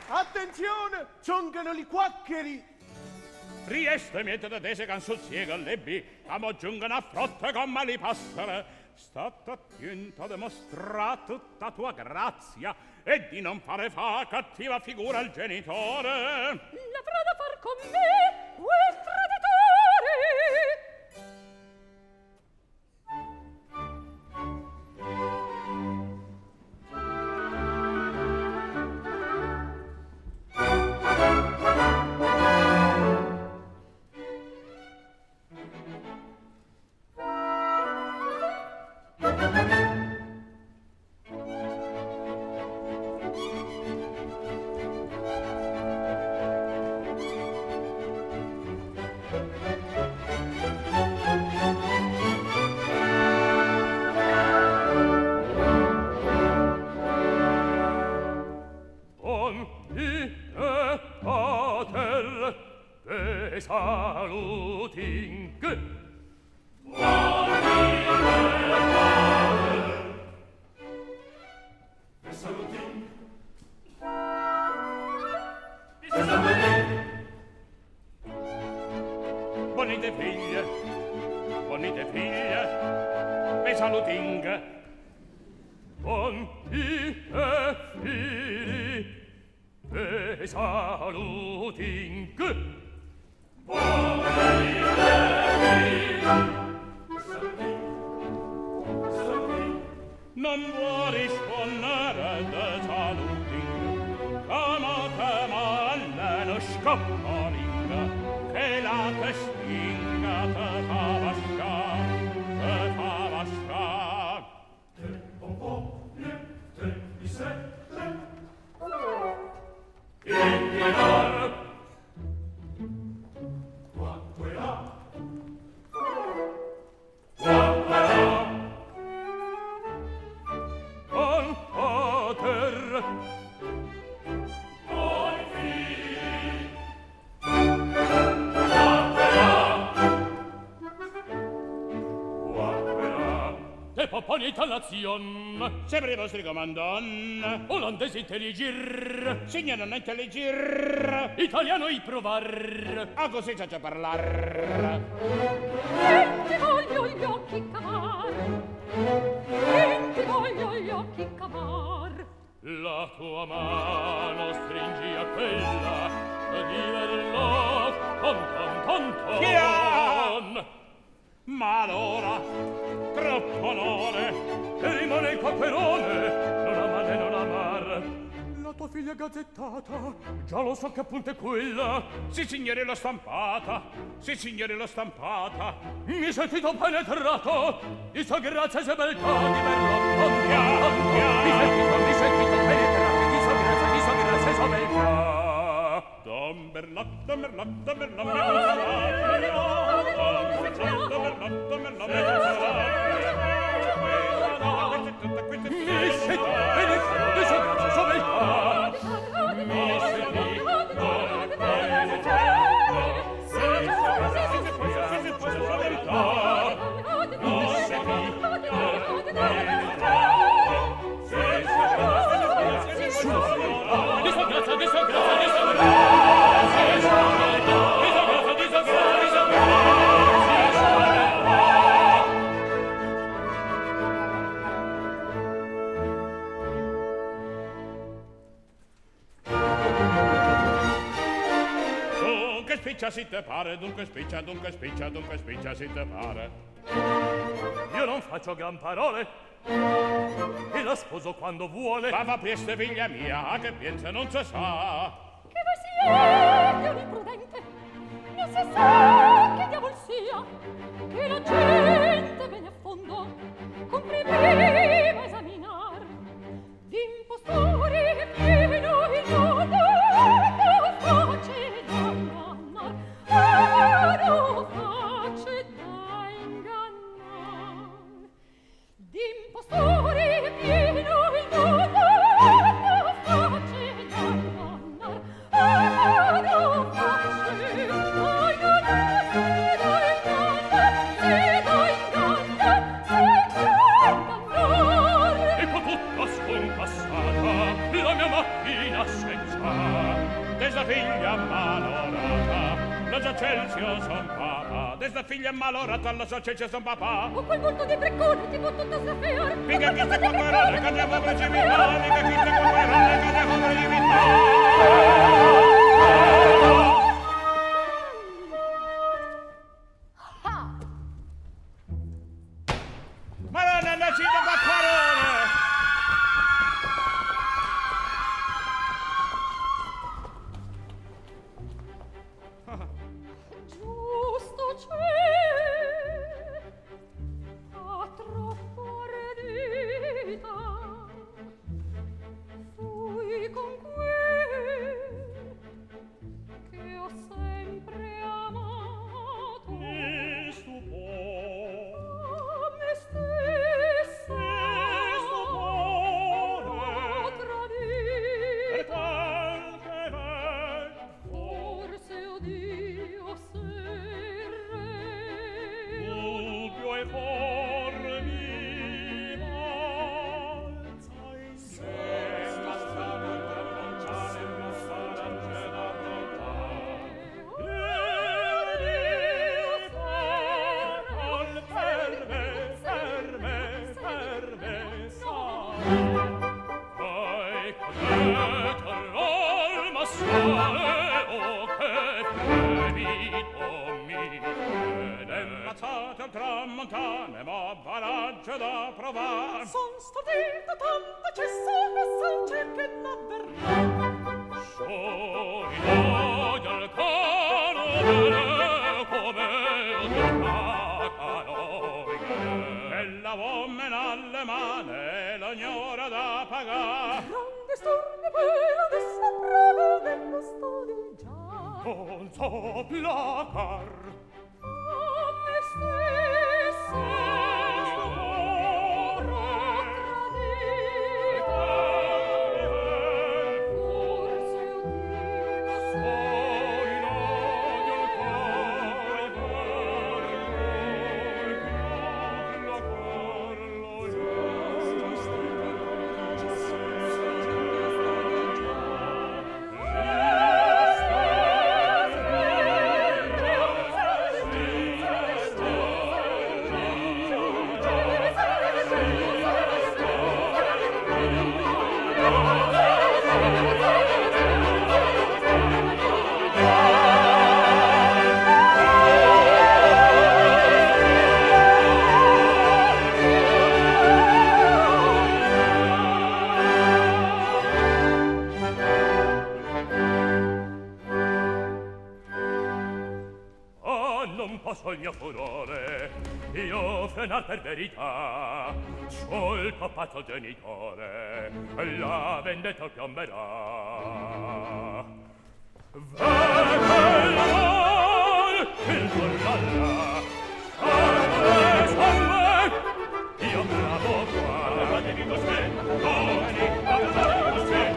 F: Attenzione! Giungano li quaccheri!
C: Rieste miete da tese can sul siega lebbi, amo giungono a frotte con mali passere. State attento a dimostrare tutta tua grazia e di non fare fa cattiva figura al genitore.
B: L'avrà da far con me quel traditore.
C: Bonita nazione,
A: sempre i vostri comandon.
C: olandese intelligir,
A: Signor non intelligir,
C: italiano i provar.
A: a così c'è a parlar.
B: E ti voglio gli occhi cavar. E ti voglio gli occhi cavar.
C: La tua mano stringi a quella di verlo con.
A: Chi ha? Ma allora, troppo onore,
C: E rimane il quacquerone, non amare, non amar. La tua figlia gazzettata, già lo so che appunto è quella.
A: sì signore l'ho stampata, sì signore l'ho stampata.
C: Mi sentito penetrato di sua grazia e beltà di verlo con. Mi sentito penetrato di sua grazia e sua beltà.
A: Domberlac, domberlac, domberlac,
C: Mi sentito penetrato di sua grazia e sua beltà.
A: Dunque spiccia si te pare, dunque spiccia, dunque spiccia, dunque spiccia si te pare.
C: Io non faccio gran parole e la sposo quando vuole.
A: Va prieste figlia mia, a che pensa non si sa.
B: Che voi siete un imprudente. Non si sa che diavol sia. Che la gente bene a fondo compri prima esaminar. D'impostori è pieno il mondo. Non face da ingannar. Non face da ingannar. D'impostori è pieno il mondo. Non face da ingannar. Non face da ingannar.
C: Ecco tutta scompassata la mia mattina senza.
A: Desa figlia malorata, lo so Celsius son papà. Desa figlia malorata, lo so Celsius son papà.
B: Con quel volto di briccone ti può tutto strafiare.
A: Mica chi sta quacquerone, che andiamo precipitare. Mica chi sta quacquerone, che andiamo precipitare. Ma non è nascito quacquerone!
B: Giusto c'è a troppo ardita fui con quel che ho sempre amato
E: Mi stupor,
B: a me stessa a tradire
E: per qualche vento,
B: forse odio se re
E: dubbio e formi valza in sé.
C: Poi che l'alma sale o che fremito mi
A: Ed ammazzate al tramontane, ma baraggio da provare.
B: son stordita tanta cessa e salce che n'avverrà
C: Sciogli dal canone come una canoia.
A: E la uomen alle mani l'ognora da pagare.
B: grande stornio vero adesso prova dello stadio già
C: Non so placar
B: a me stessa ora tradita forse odio se
C: la mio furore, io frenar per verità, sciolto pazzo genitore, la vendetta chiamerà. Vede l'amor, il tornalla, sangue, io bravo qua, guardatevi cos'è, domani, guardatevi cos'è,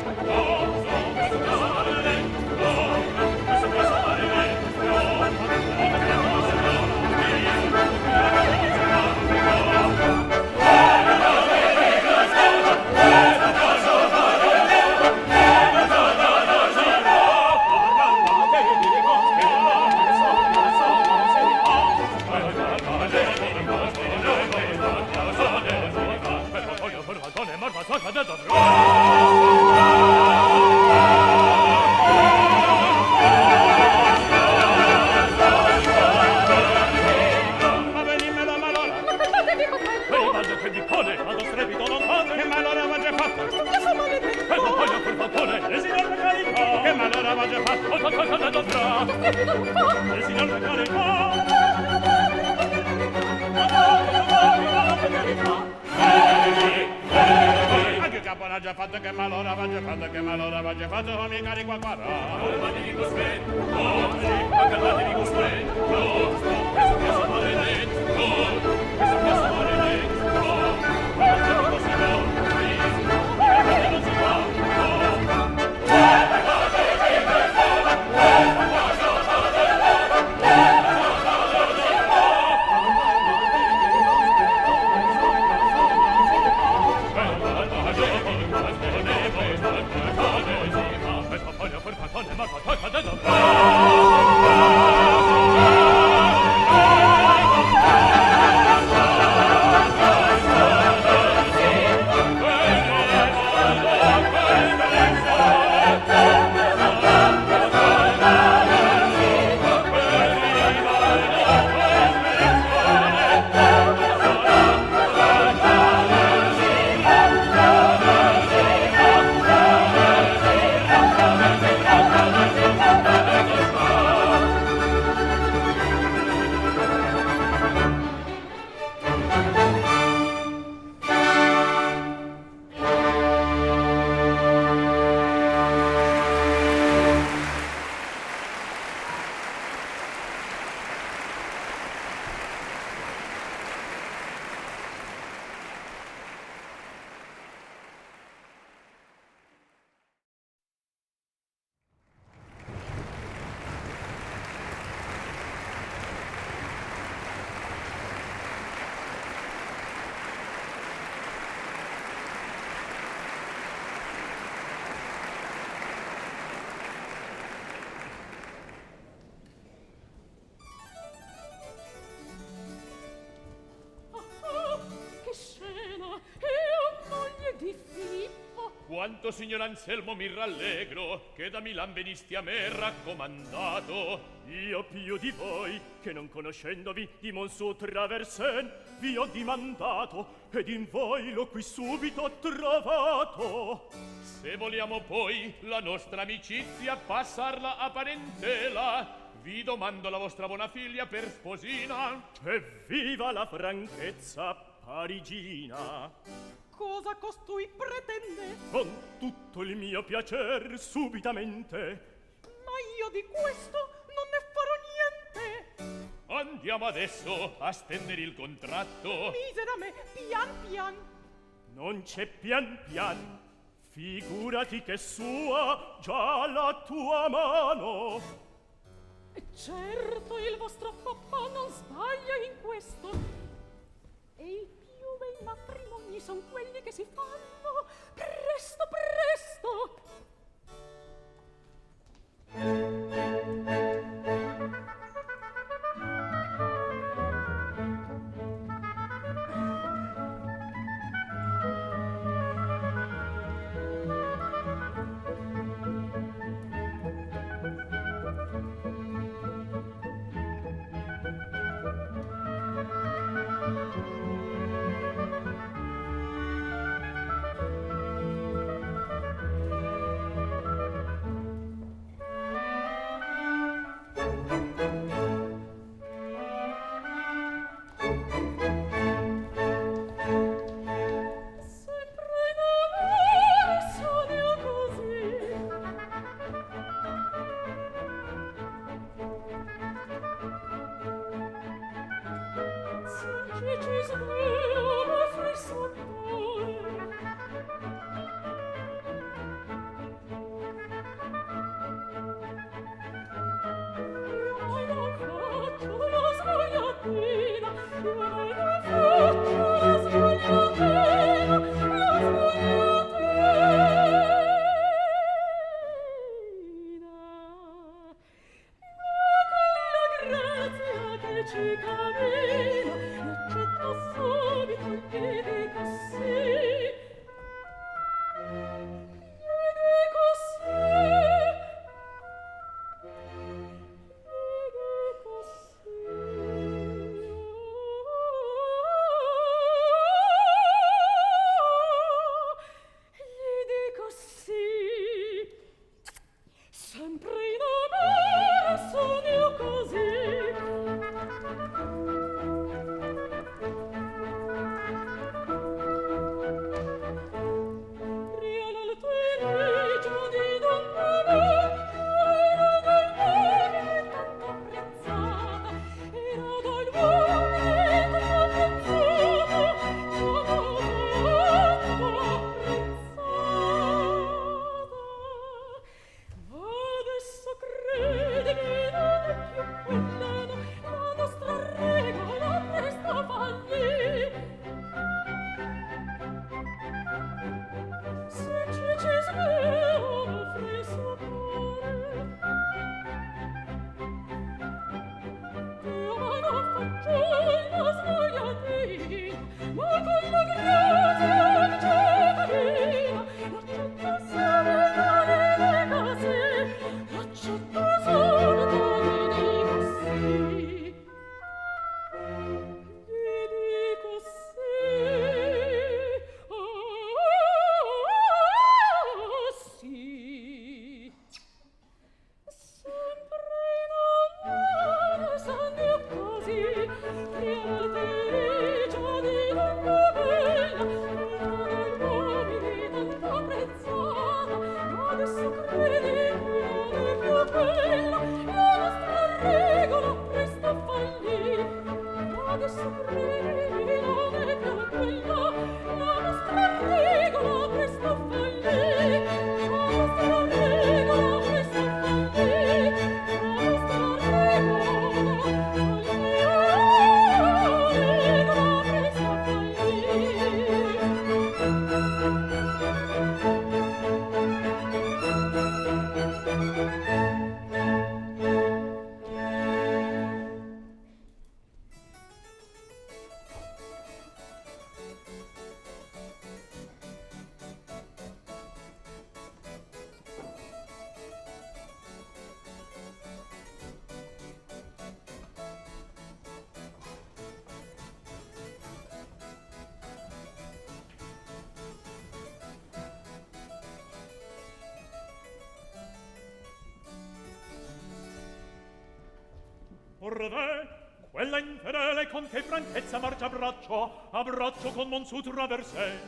C: che malora va già fatto, che malora va già fatto, mi carico a quarà. Guardatevi cos'è, guardatevi cos'è, questo piace maledetto, questo piace maledetto, guardatevi così, guardate non si fa, quanto signor Anselmo mi rallegro che da Milan venisti a me raccomandato.
E: Io più di voi, che non conoscendovi di Monceau Traversen, vi ho dimandato, ed in voi l'ho qui subito trovato.
C: Se vogliamo poi la nostra amicizia passarla a parentela, vi domando la vostra buona figlia per sposina.
E: Evviva la franchezza parigina!
B: Cosa costui pretende?
E: Con tutto il mio piacer subitamente.
B: Ma io di questo non ne farò niente.
C: Andiamo adesso a stendere il contratto.
B: Misera me, pian pian.
E: Non c'è pian pian. Figurati che sua già la tua mano.
B: E certo il vostro papà non sbaglia in questo. E i più bei matrimoni son quelli che si fanno presto presto.
E: Provè quella infedele con che franchezza marcia a braccio con Monsu traversè.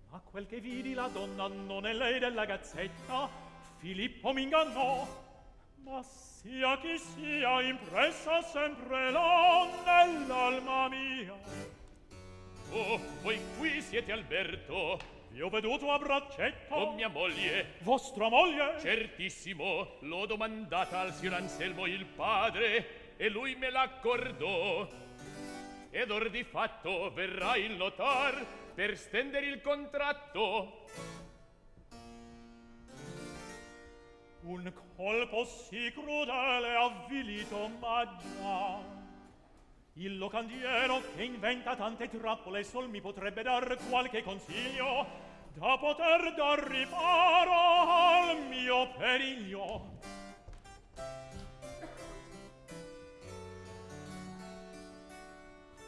E: Ma quel che vidi la donna non è lei della gazzetta, Filippo m'ingannò, ma sia chi sia impressa sempre là nell'alma mia.
A: Oh, voi qui siete Alberto?
E: Vi ho veduto a braccetto.
A: Con mia moglie.
E: Vostra moglie?
A: Certissimo, l'ho domandata al signor Anselmo il padre, e lui me l'accordò. Ed or di fatto verrà il notar per stendere il contratto.
E: Un colpo sì crudele avvilito ma già il locandiero che inventa tante trappole sol mi potrebbe dar qualche consiglio da poter dar riparo al mio periglio.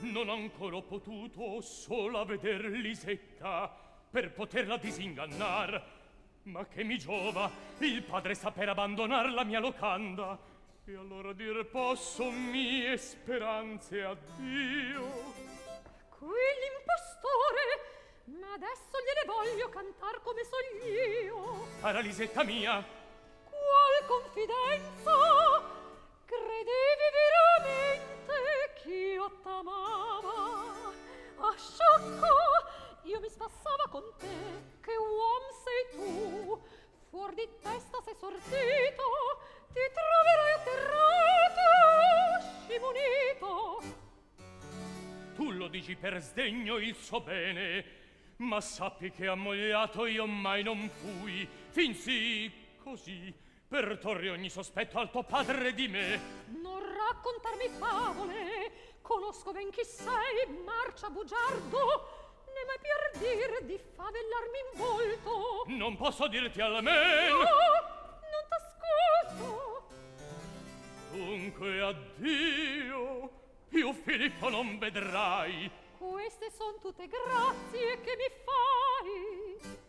A: Non ancora ho potuto sola veder Lisetta per poterla disingannar, ma che mi giova il padre saper abbandonar la mia locanda, e allora dir posso mie speranze a Dio.
B: Qui l'impostore, ma adesso gliele voglio cantar come so io.
A: Cara Lisetta mia,
B: Qual confidenza credevi veramente ch'io t'amava? Ah, sciocco, io mi spassava con te, che uom sei tu, fuor di testa sei sortito, ti troverai atterrato, scimunito.
A: tu lo dici per sdegno il suo bene, ma sappi che ammogliato io mai non fui, fin sì, così, per torre ogni sospetto al tuo padre di me.
B: Non raccontarmi favole, conosco ben chi sei, marcia bugiardo, né mai per dir di favellarmi in volto.
A: Non posso dirti almeno.
B: No, non t'ascolto.
A: Dunque addio, più Filippo non vedrai.
B: Queste son tutte grazie che mi fai.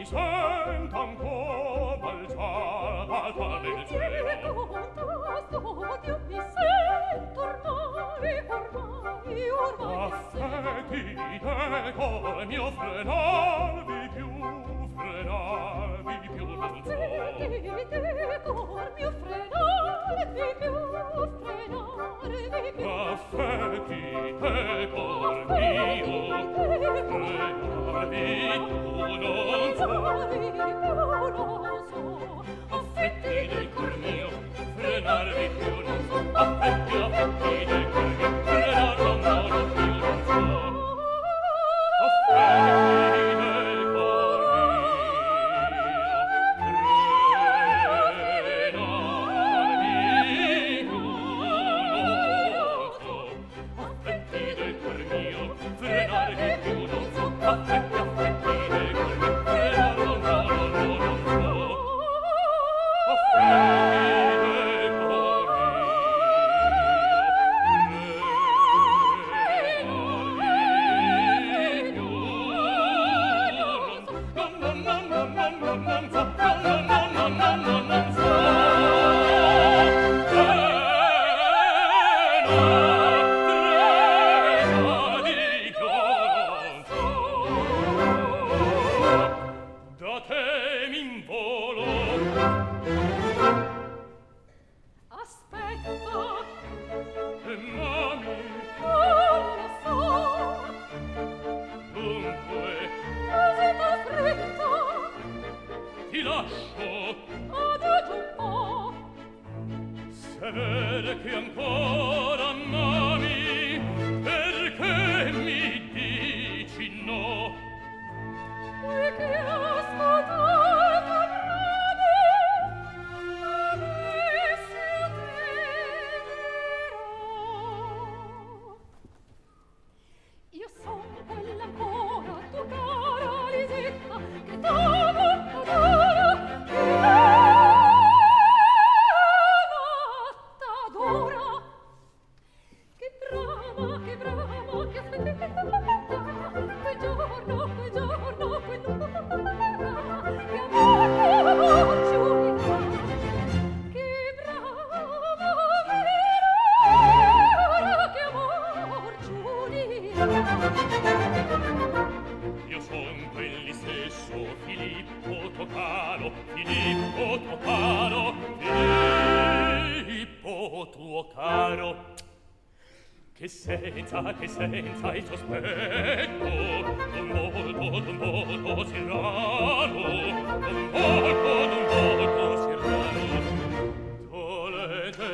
C: mi sento ancora balzata nel cielo.
B: Dio mi sento ormai
C: Affetti d'eco mio frenarvi più non so.
B: Affetti d'ecor mio frenarvi più
C: Affetti d'ecor mio frenarvi più non so. Affetti del cor mio frenarvi più non so. Affetti del cor mio frenarvi più non so. Affetti del cor mio frenarvi più non so. Affetti del cor mio frenarvi non so. Da te m'involo.
B: Aspetta,
C: Mami,
B: non lo so,
C: dunque
B: così fretta,
C: ti lascio.
B: adagio un po'.
C: Se vede che ancora m'ami, perché mi dici no?
B: Perché ascoltato brave, avessi crederò. Io son quella ancora tua cara Lisetta, che t'amo, adoro, t'adora. Che brava, che affetta, quel giorno, che amor giurerà. Che brava, che amor giurerà.
C: Io son quelli stesso Filippo tuo caro, Filippo tuo caro, Filippo tuo caro, che senza il sospetto d'un volto sì raro, d'un volto sì raro, tolete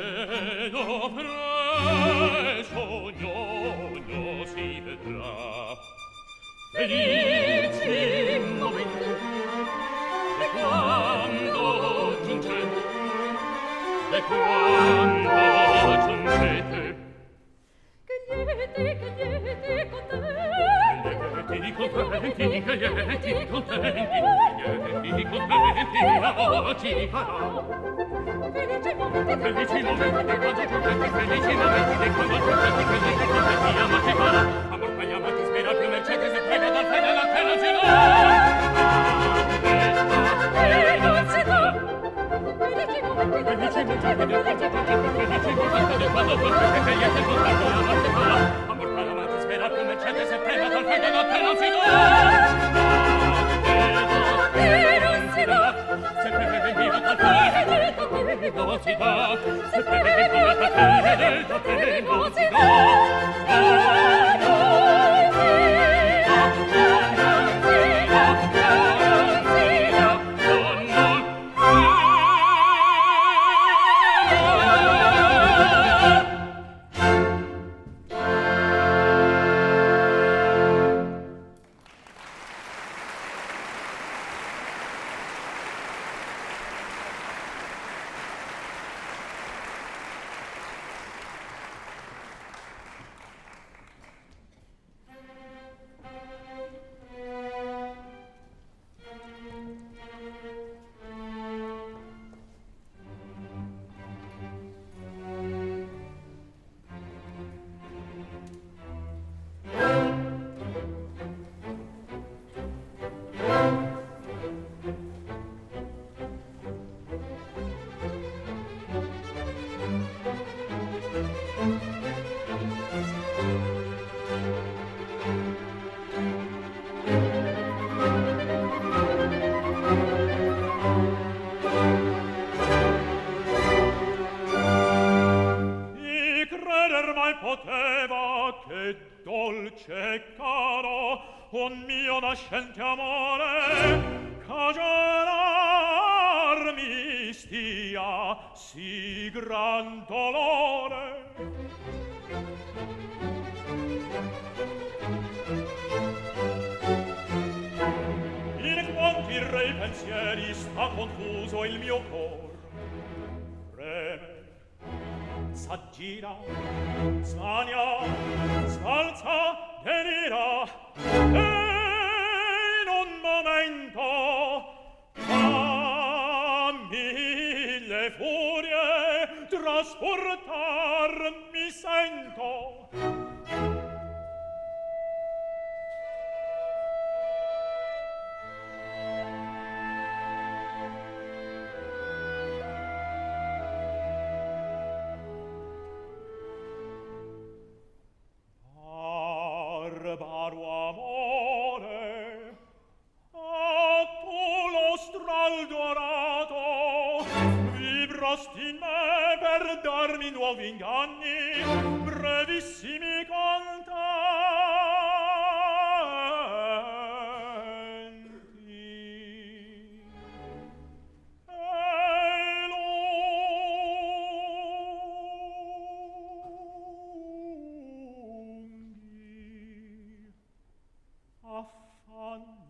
C: do preso, ognuno si vedrà. Felici momenti, e quando giungete, e quando giungete,
B: Che lieti, contenti,
C: oggi farò.
B: felici momenti,
C: Felici momenti, e quando giungete, felici momenti, e quando giungete, felici momenti, amati farò. Amor per gli amati, spira più mercede, se prega dal fede, la te non si
B: non si dà. Felici momenti,
C: Felici momenti, e quando giungete, felici momenti, amati farò. Amor per gli amati, spira più mercede, se prega dal fede, la te non si
B: non si dà.
C: se prega dal fede, non si dà, se prega dal fede, non si dà.
E: con mio nascente amore cagionar mi stia sì gran dolore. In quanti rei pensieri sta confuso il mio cor, preme, s'aggira, smania, s'alza, delira, e in un momento a mille furie trasportar mi sento. Barbaro amore, a tu lo stral dorato, vibrasti in me per darmi nuovi inganni, brevissimi contenti. E lunghi affanni.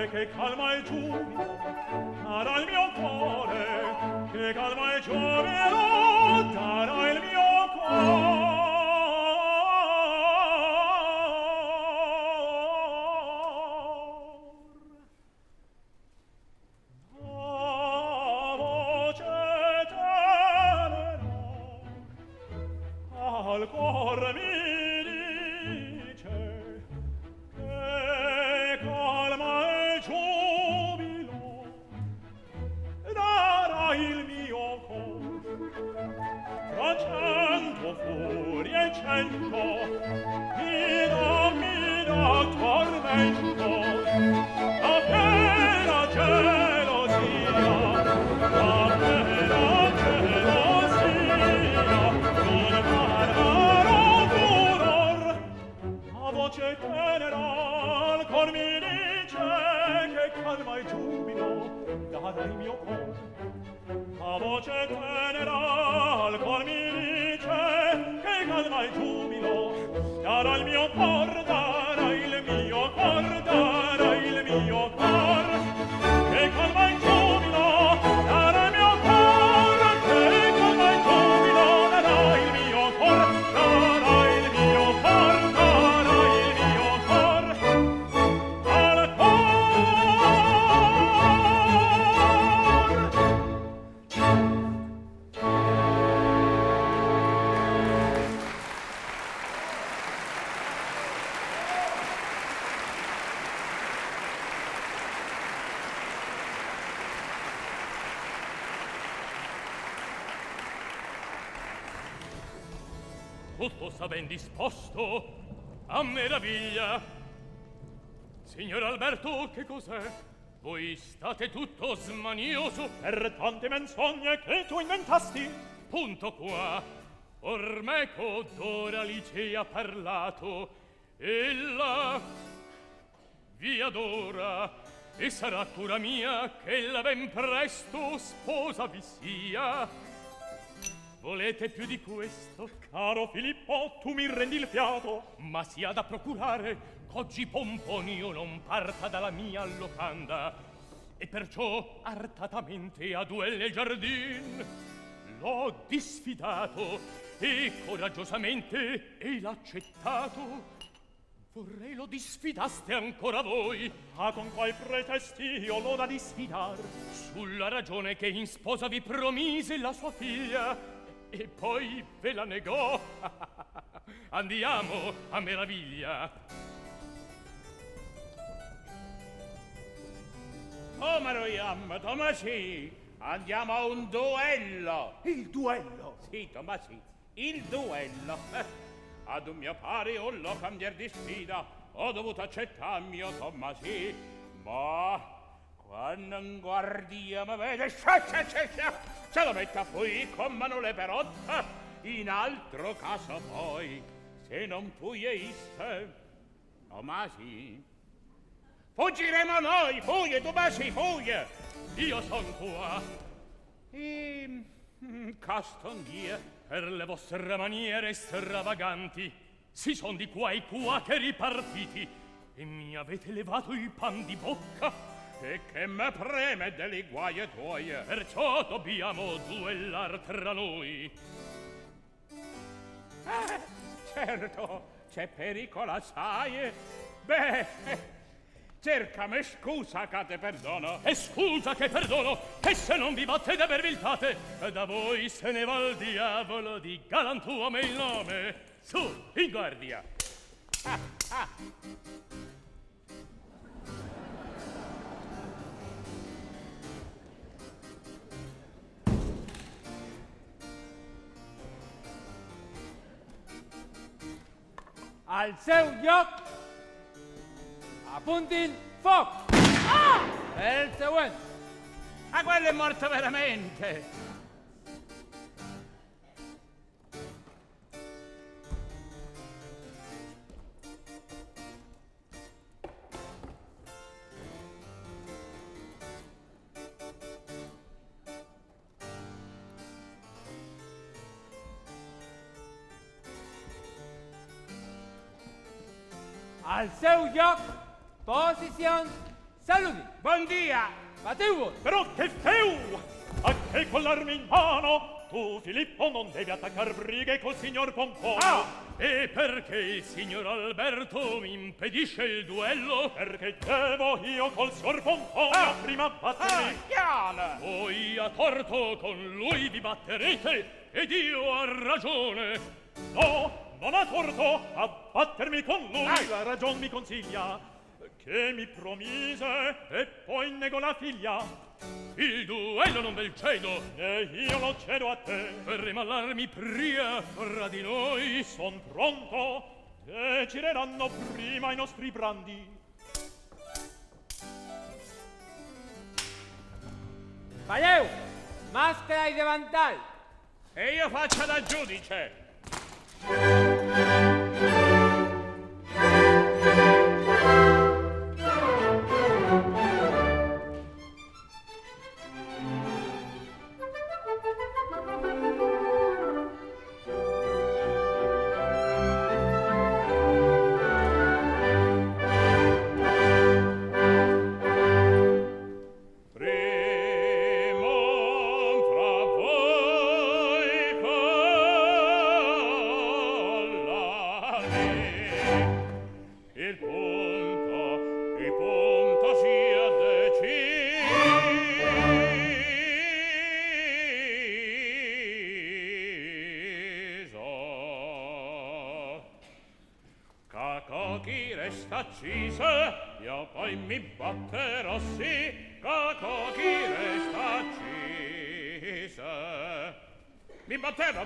E: che calma il giubilo, darà il mio cuore, che calma il giubilo, darà il mio cuore. La voce tenera al cor mi dice che calma il giubilo darà il mio cor. Tra cento furie e cento mi dà tormento la piena gelosia, la piena gelosia non parlerò furor. La voce tenera al cor mi dice che calma il giubilo darà il mio cor. La voce tenera al cor mi dice che calma il giubilo darà il mio cor, darà il mio cor, darà il mio cor. Che calma il giubilo darà il mio cor, che calma il giubilo darà il mio cor, darà il mio cor, darà il mio cor al cor.
C: Tutto sta ben disposto, a meraviglia. Signor Alberto, che cos'è? Voi state tutto smanioso.
E: Per tante menzogne che tu inventasti.
C: Punto qua. Ormeco d'ora Lice ha parlato. Ella vi adora. E sarà cura mia che ella ben presto sposa vi sia. Volete più di questo?
E: Caro Filippo, tu mi rendi il fiato.
C: Ma si ha da procurare qu'oggi Pomponio non parta dalla mia locanda, e perciò artatamente a duel nel giardin l'ho disfidato e coraggiosamente e l'accettato. Vorrei lo disfidaste ancora voi.
E: Ah, con qual pretesti io l'ho da disfidar?
C: Sulla ragione che in sposa vi promise la sua figlia e poi ve la negò. Andiamo, a meraviglia.
A: Tomasi, andiamo a un duello.
F: Il duello.
A: Sì, Tomasi, il duello. Ad un mio pari o lo cambiar di sfida, ho dovuto accettare mio Tomasi, ma quando un guardia mi vede, se lo metta poi con manole perotta, in altro caso poi, se non fuieiste, Tomasi, fuggiremo noi, fugge, Tomasi, fugge.
C: Io son qua.
A: Caston dia,
C: Per le vostre maniere stravaganti si son di qua e qua che ripartiti e mi avete levato il pan di bocca.
A: e che me preme delle guaie tuoie.
C: Perciò dobbiamo duellar tra noi.
A: Certo, c'è pericolo assai. Beh, cercami scusa che te perdono.
C: E scusa che perdono, e se non vi batte da viltate, da voi se ne va il diavolo di galantuomo il nome. Su, in guardia.
H: Al seu lloc, apuntin foc! Per il següent.
A: Ah, quello è morto veramente.
H: Al seu lloc, posicions Saluti.
C: Buon dia.
H: Ma te vuoi?
E: Però che feu! A che con l'armi in mano tu, Filippo, non devi attaccar brighe col signor Pompono.
C: Ah!
E: E perché il signor Alberto mi impedisce il duello? Perché devo io col signor Pompono prima battermi.
C: Chiana.
E: Voi a torto con lui vi batterete ed io a ragione. No, non a torto, a battermi con lui. La ragion mi consiglia che mi promise e poi negò la figlia. Il duello non ve cedo, e io lo cedo a te. Per rimallarmi pria fra di noi. Son pronto, e gireranno prima i nostri brandi.
H: Valeu, maschera di davantal.
C: E io faccio da giudice.
A: Accise, io poi mi batterò sì, caco chi resta accise. Mi batterò,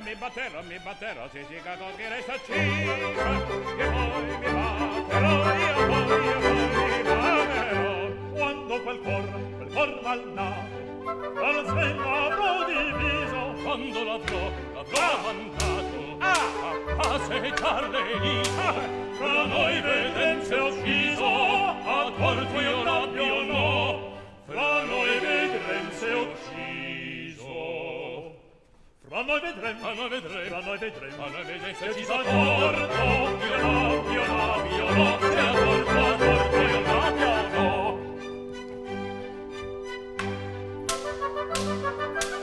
A: sì, sì, caco chi resta accise. Io poi mi batterò, io poi mi batterò.
E: Quando quel cor malnato dal seno avrò diviso, quando l'avrò mandato a passeggiar le isole, fra noi vedrem se ucciso, a torto io l'abbio no, fra noi vedrem se ucciso. Fra noi vedrem se ucciso a torto, io l'abbio no, se a torto io l'abbio no.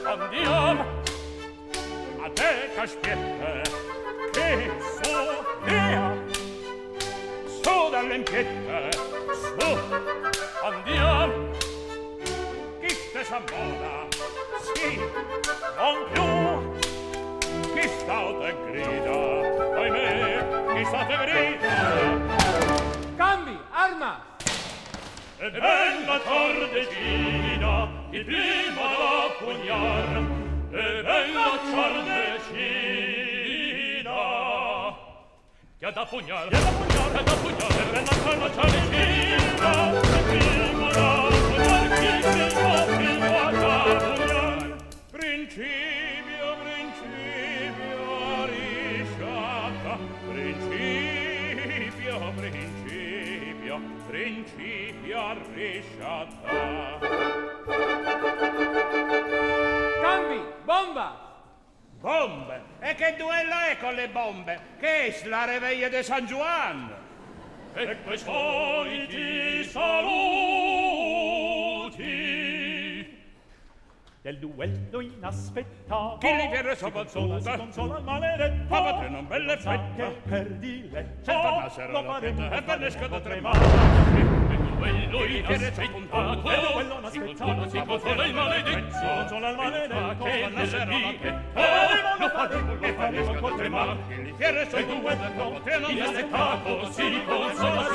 E: Andiamo
A: A te, Caspiette,
E: che so via,
A: su dall'empiette,
E: su, andiamo,
A: chi ste s'ammoda, sì,
E: non più,
A: chi sta te grida, ahimè, chi sta te grida.
H: Cambi, arma.
E: e bella ciardecina, il primo da pugnar, e bella ciardecina. Chi ha da pugnar, e bella ciardecina, il primo da pugnar, chi primo ha da pugnar.
A: Principio, risciata, principio, risciata.
H: Cambi, bomba.
C: Bombe? E che duello è con le bombe? Che è la reveglia de San Juan?
E: E quei soliti saluti del duello inaspettato.
C: Chi li viene sopravvissuta?
E: Si consola il maledetto.
C: A patrino un bel
E: Sa
C: effetto.
E: che per diletto
C: Se tornassero
E: lo
C: alla
E: faremo
C: pietà, e per le scode
E: tremare. Duello
C: Chi li viene
E: inaspettato,
C: sopravvissuta?
E: duello inaspettato, si consola il maledetto, si consola il maledetto,
C: Che tornassero alla
E: lo
C: pietà.
E: faremo ancora tremare.
C: Chi li viene
E: E
C: sopravvissuta?
E: duello inaspettato, si consola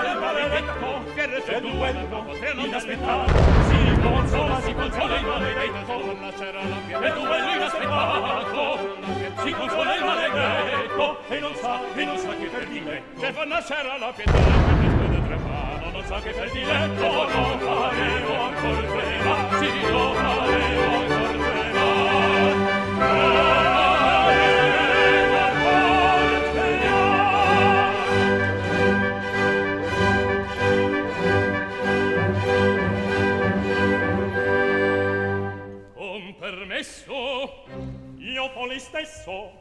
E: il maledetto, e duello inaspettato, si consola il maledetto. E duello inaspettato, si consola il maledetto, e non sa che per diletto,
A: Se tornassero alla pietà, per le scode tremano.
E: non sa che per diletto, lo faremo ancor tremare, sì, lo faremo ancor tremare. Faremo ancor tremare. Con permesso, io poi stesso,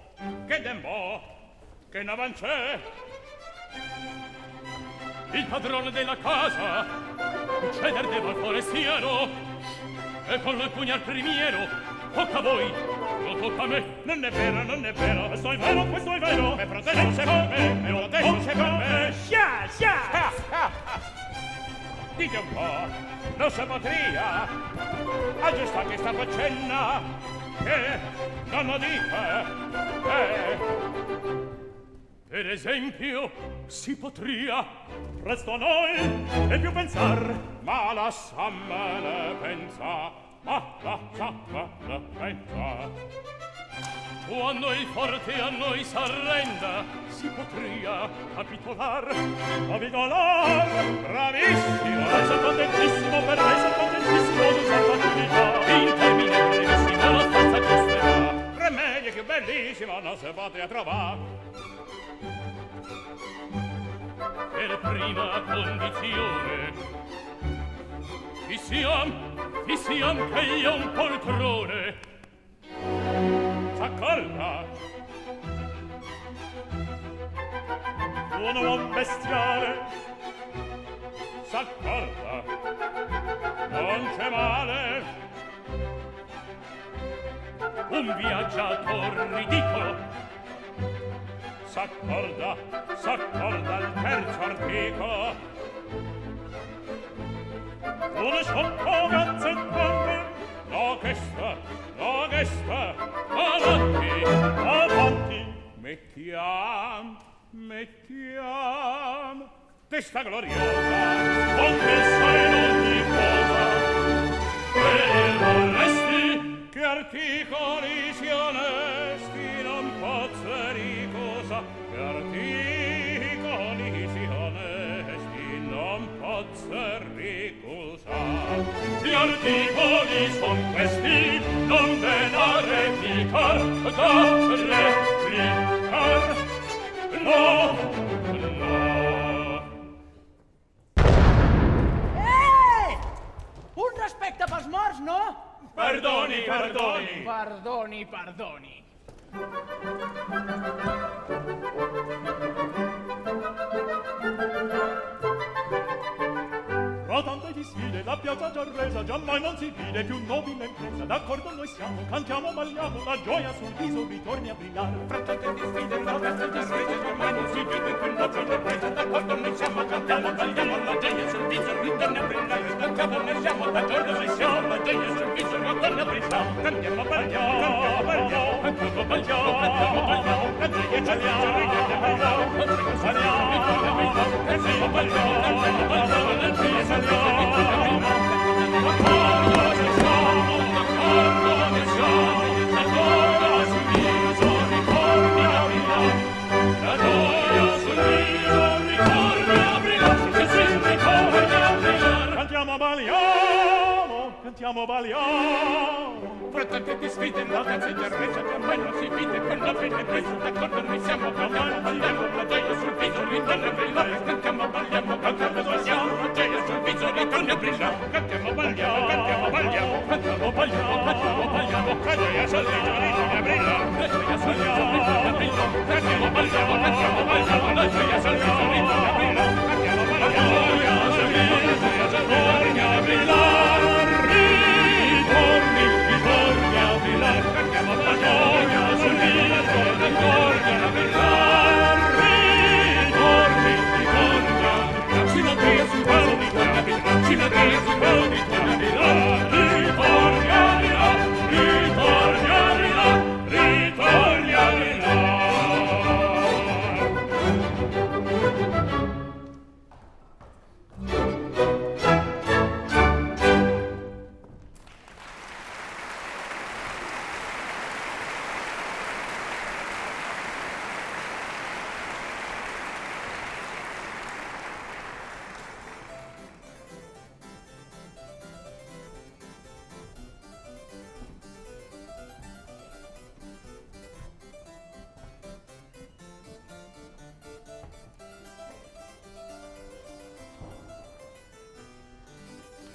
A: Che dembo, che non c'è.
E: il padrone della casa,
C: ceder devo al forestiero, e con il pugnal primiero, tocca a voi, lo tocca a me.
A: Non è vero, non è vero.
E: Questo è vero, questo è vero.
A: Me proteggo se per me, me proteggo se per me. Dite un po', non si potria aggiustare questa faccenda che non lo dica.
C: Per esempio, si potria,
E: Presto a noi e più pensar.
A: Ma lasciamene pensa, ma lasciamene pensa.
C: quando il forte a noi s'arrenda, si potria capitolar.
E: Capitolar!
A: Bravissimo!
E: Lei sono contentissimo, per lei sono contentissimo d'usar l'attività.
C: In termine brevissimo la forza costerà.
A: Remedio più bellissimo non si potria trovare.
C: Per prima condizione fissiam che io un poltrone.
A: S'accorda?
E: Buono uom bestiale.
A: S'accorda? Non c'è male.
C: Un viaggiator ridicolo.
A: S'accorda il terzo articolo.
E: Buono sciocco gazzettante.
A: No che sta,
C: Avanti,
E: Avanti.
A: mettiam testa gloriosa.
E: Contessa in ogni cosa.
C: e vorresti
A: Che articoli si onesti non pozzeri cosa. Che articoli si onesti non pozzeri cosa.
C: gli articoli son questi, non ve da replicar, no, no.
H: Un respecte pels morts, no?
E: Perdoni.
H: Perdoni.
E: Tra tante disfide la piazza già resa, giammai non si vide più nobile impresa. D'accordo noi siamo, cantiamo, balliamo, la gioia sul viso ritorni a brillare.
A: Fra tante disfide, la piazza già resa, giammai non si vide più nobile impresa. D'accordo noi siamo, cantiamo, balliamo, la gioia sul viso ritorni a brillare. D'accordo noi siamo, d'accordo noi siamo, la gioia sul viso ritorni a brillare. Cantiamo, balliamo, la gioia sul viso ritorni a brillare.
E: Cantiamo, balliamo.
A: Fra tante disfide, la piazza già resa, giammai non si vide più nobile impresa. D'accordo noi siamo, cantiamo, balliamo, la gioia sul viso ritorni a brillare. Cantiamo, balliamo, la gioia sul viso ritorni a brillare. Cantiamo, balliamo, la gioia sul viso ritorni a brillare. La gioia sul viso ritorni a brillare. Cantiamo, balliamo, la gioia sul viso ritorni a brillare. Cantiamo, balliamo, la gioia sul viso ritorni a brillare. Ritorni a brillare. Cantiamo, la gioia sul viso ritorni a brillare. Ritorni a brillare. Sino a te sul viso ritorni a brillare. Sino a te sul viso ritorni a brillare. Ritorni a brillare. Ritorni a brillare. Ritorni a brillare.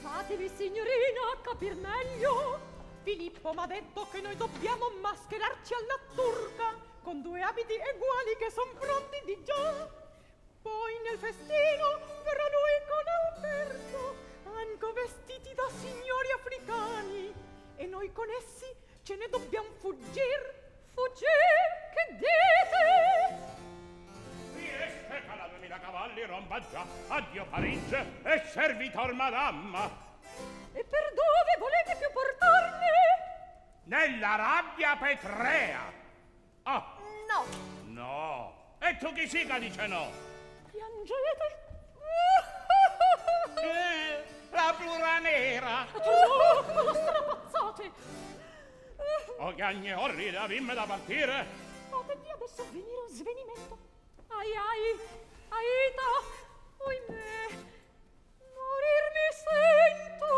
B: Fatevi, signorina, a capir meglio. Filippo m'ha detto che noi dobbiamo mascherarci alla turca con 2 abiti uguali che son pronti di già. Poi nel festino verrà lui con Alberto a
C: spiaggia, addio Parigi e servitor madamma.
B: E per dove volete più portarmi?
C: Nella rabbia petrea. Ah,
B: No.
C: no. E tu chi sica dice no?
B: Piangete?
C: La plura nera.
B: Troppo strapazzate!
C: O gagne orrida, vimme da partire.
B: Fatevi adesso venire un svenimento. Ai ai, Aita, oimè, morir mi sento.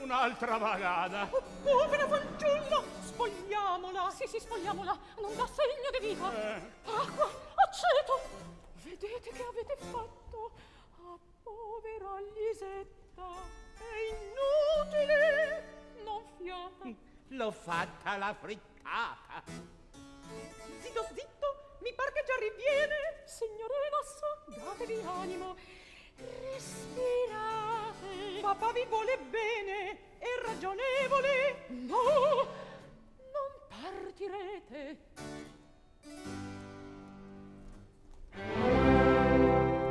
C: Un'altra vagata.
B: Oh, povera fanciulla, spogliamola. Sì, spogliamola, non dà segno di vita. Acqua, aceto. Vedete che avete fatto? Ah, povera Lisetta, è inutile, non fiata.
C: L'ho fatta la frittata.
B: Zitto, zitto, mi par che già riviene. Signorina, datevi animo, respirate. Papà vi vuole bene, è ragionevole. No, non partirete.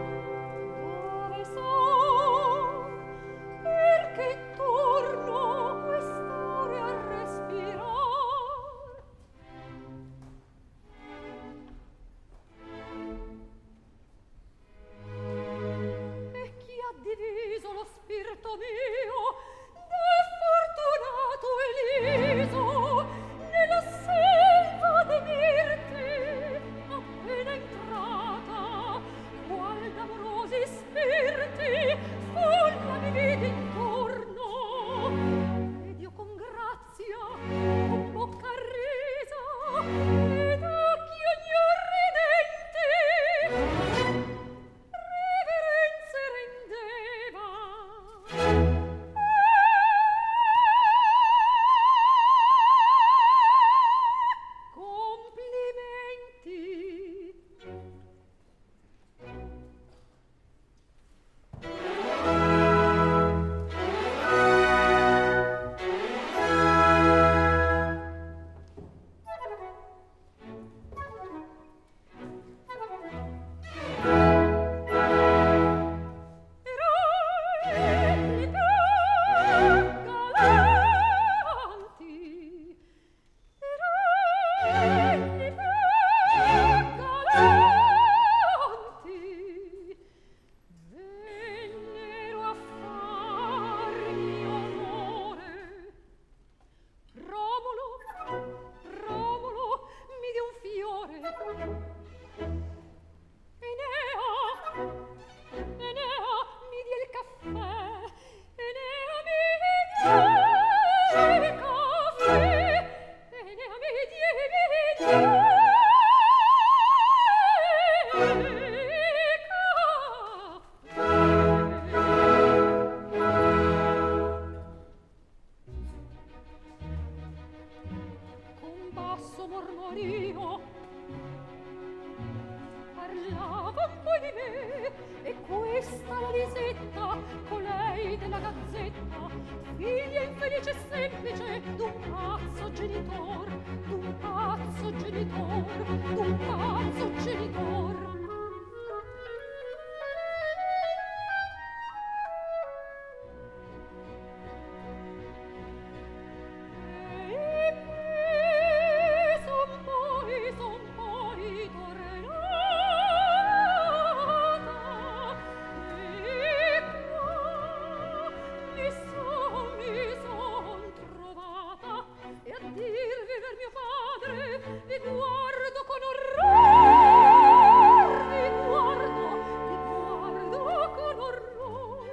B: Dove so, perché torno quest'ore a respirar? E chi ha diviso lo spirito mio d'è fortunato Eliso nella selva de mirte appena entrata qual d'amorosi spiriti folla mi vide intorno ed io con grazia con bocca risa ed occhi ogni ridenti reverenze rendeva. Complimenti. Vennero a farmi onore. Romolo mi diè un fiore. Enea mi diè il caffè. Enea mi diè il caffè. Enea mi diè con basso mormorio parlava un po' di me e questa la Lisetta colei della gazzetta figlia infelice e semplice d'un pazzo genitor d'un pazzo genitor d'un pazzo genitor. Son poi tornata e qua mi son trovata e a dirvi per mio padre vi guardo con orror, vi guardo con orror.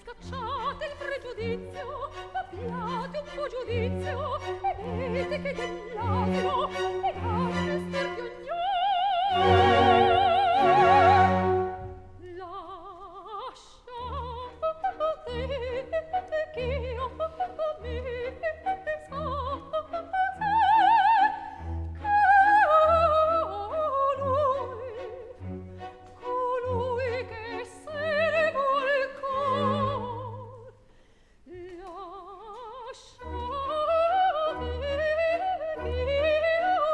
B: Scacciate il pregiudizio, abbiate un po' giudizio e vedete che dell'asino e danno sterpiogno. Lasciate ch'io mi colui che servo il cor. Lasciate ch'io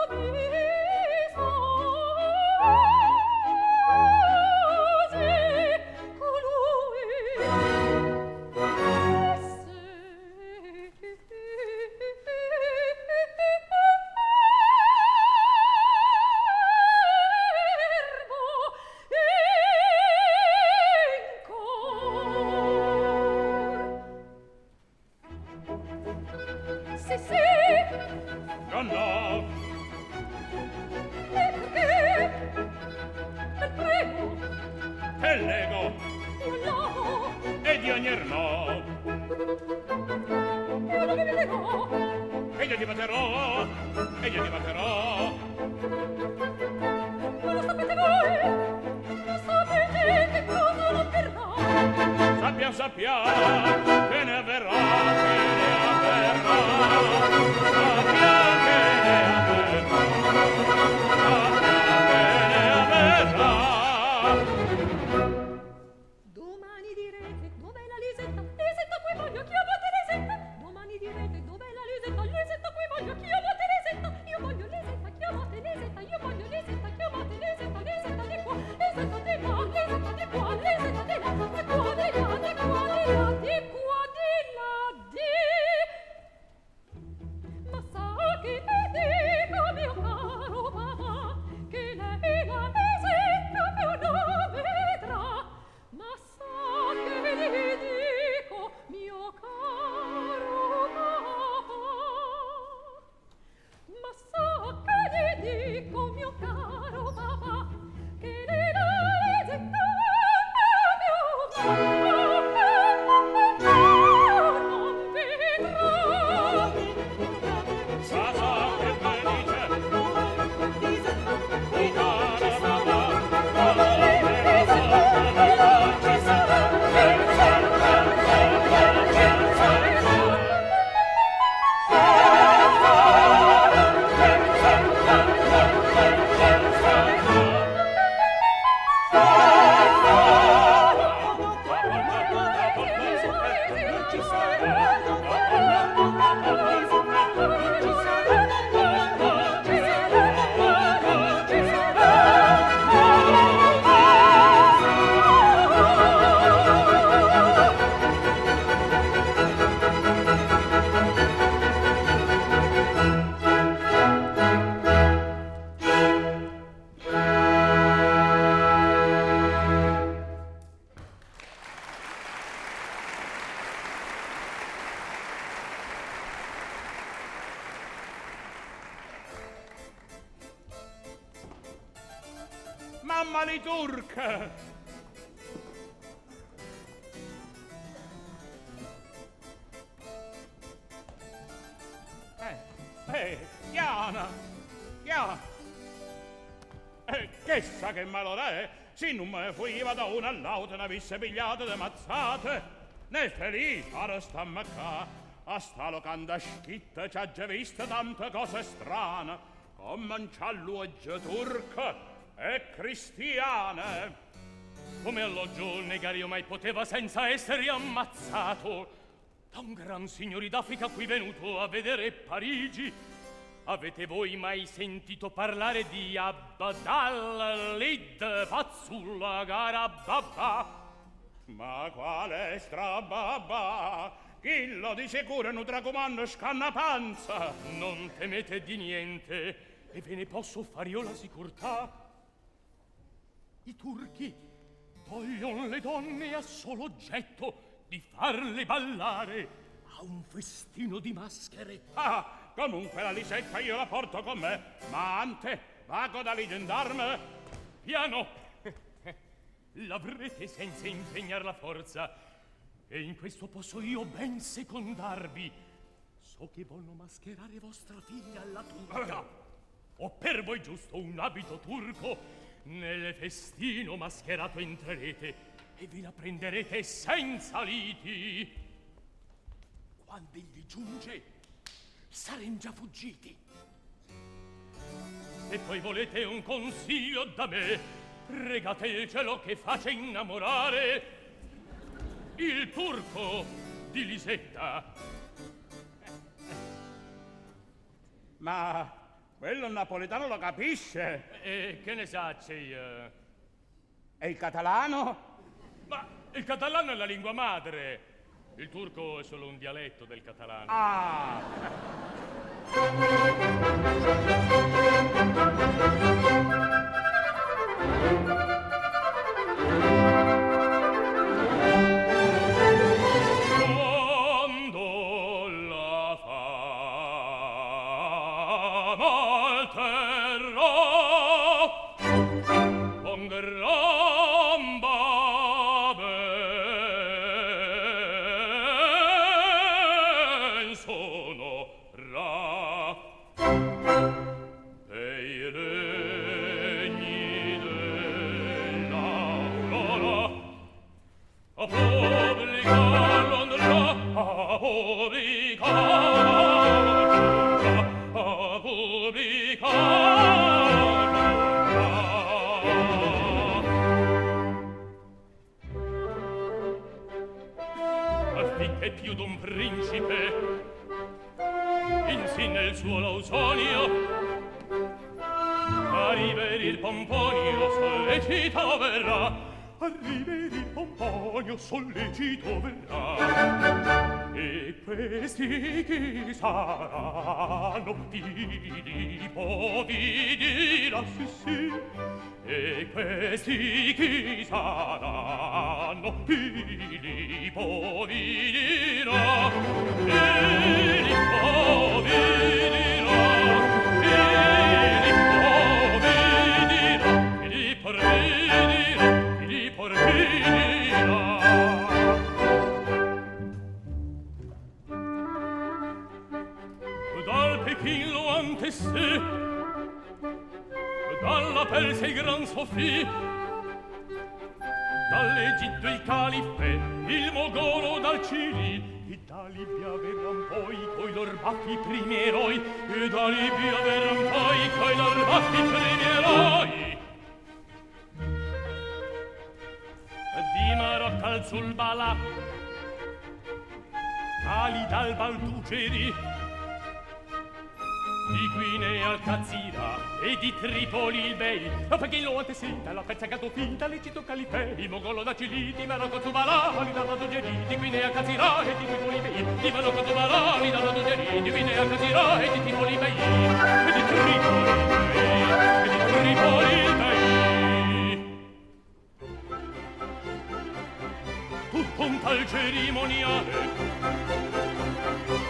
B: Sì, sì.
C: No, no.
B: E perché? Prego.
C: Te lego.
B: No.
C: E di ogni no.
B: Io non mi vedrò.
C: E io ti batterò. E io ti batterò.
B: Ma lo sapete voi? Lo sapete che cosa non verrà?
C: Sappia, sappia, che ne avverrà, che ne avverrà. Sappia che ne avverrà. Sappia che ne avverrà.
B: Domani direte dov'è la Lisetta? Lisetta qui voglio, chiamate Lisetta. Domani direte dov'è la Lisetta? Lisetta qui voglio, chiamate Lisetta. Io voglio Lisetta, chiamate Lisetta. Io voglio Lisetta, chiamate Lisetta. Lisetta di qua, Lisetta di là, Lisetta di qua, Lisetta di là, di qua, di là, di qua, di là, di qua, di là, di. Ma sa che ti dico, mio caro papà, che lei la Lisetta più non vedrà. Ma sa che gli dico, mio caro papà, ma sa che gli dico, mio caro papà, che lei la Lisetta più non vedrà.
C: Sa che te dice. Oh, cara mamma. Mamma li turca! Chiana! Chiana! Che sa che malora è? Se non me fuiva da una all'auto ne avesse pigliate de mazzate! Ne felice, ora stamma qua! A sta locanda schitta ci ha già visto tante cose strane! Come un cialluoggio turca e cristiane!
I: Come all'oggi negare io mai poteva senza essere ammazzato da un gran signori d'Africa qui venuto a vedere Parigi. Avete voi mai sentito parlare di Abbadal Lid Fazzulla Garababba?
C: Ma quale strababba? Chillo di sicuro non tracomando scannapanza!
I: Non temete di niente e ve ne posso far io la sicurtà. I turchi vogliono le donne a solo oggetto di farle ballare a un festino di maschere.
C: Ah, comunque la Lisetta io la porto con me, ma ante vago da gendarme.
I: Piano! L'avrete senza impegnar la forza, e in questo posso io ben secondarvi. So che vogliono mascherare vostra figlia alla turca. Ho per voi giusto un abito turco. Nel festino mascherato entrerete e vi la prenderete senza liti. Quando egli giunge, sarem già fuggiti. Se poi volete un consiglio da me, pregate il cielo che face innamorare il turco di Lisetta.
C: Ma quello napoletano lo capisce.
I: E che ne sacce io?
C: E il catalano?
I: Ma il catalano è la lingua madre. Il turco è solo un dialetto del catalano.
C: Ah!
I: Quando la che più d'un principe insin nel suo Lausonio a riverir Pomponio sollecito verrà, a riverir Pomponio sollecito verrà, e questi chi saranno? Filippo vi dirà sì sì, e questi chi saranno? Filippo vi dirà, Filippo vi dirà, Filippo vi dirà. Dal Pechin lo antesse, dalla Persia il gran Sofì, dall'Egitto il Calife, il Mogolo dal Cili, e da Libia verran poi coi lor baffi primi eroi, e da Libia verran poi coi lor baffi primi eroi. Di Marocco al Zulbala, Ali dal Balduceri, di Guinea al Cazira e di Tripoli il Bey, lo Pechin lo antesita, la Persia Gatofita, l'Egitto Calife, il Mogolo da Cili, di Marocco Zulbala, Ali dal Balduceri, di Guinea al Cazira e di Tripoli il Bey, di Marocco Zulbala, Ali dal Balduceri, di Guinea al Cazira e di Tripoli il Bey, e di Tripoli il Bey, e di Tripoli il Bey. Tutto un tal cerimoniale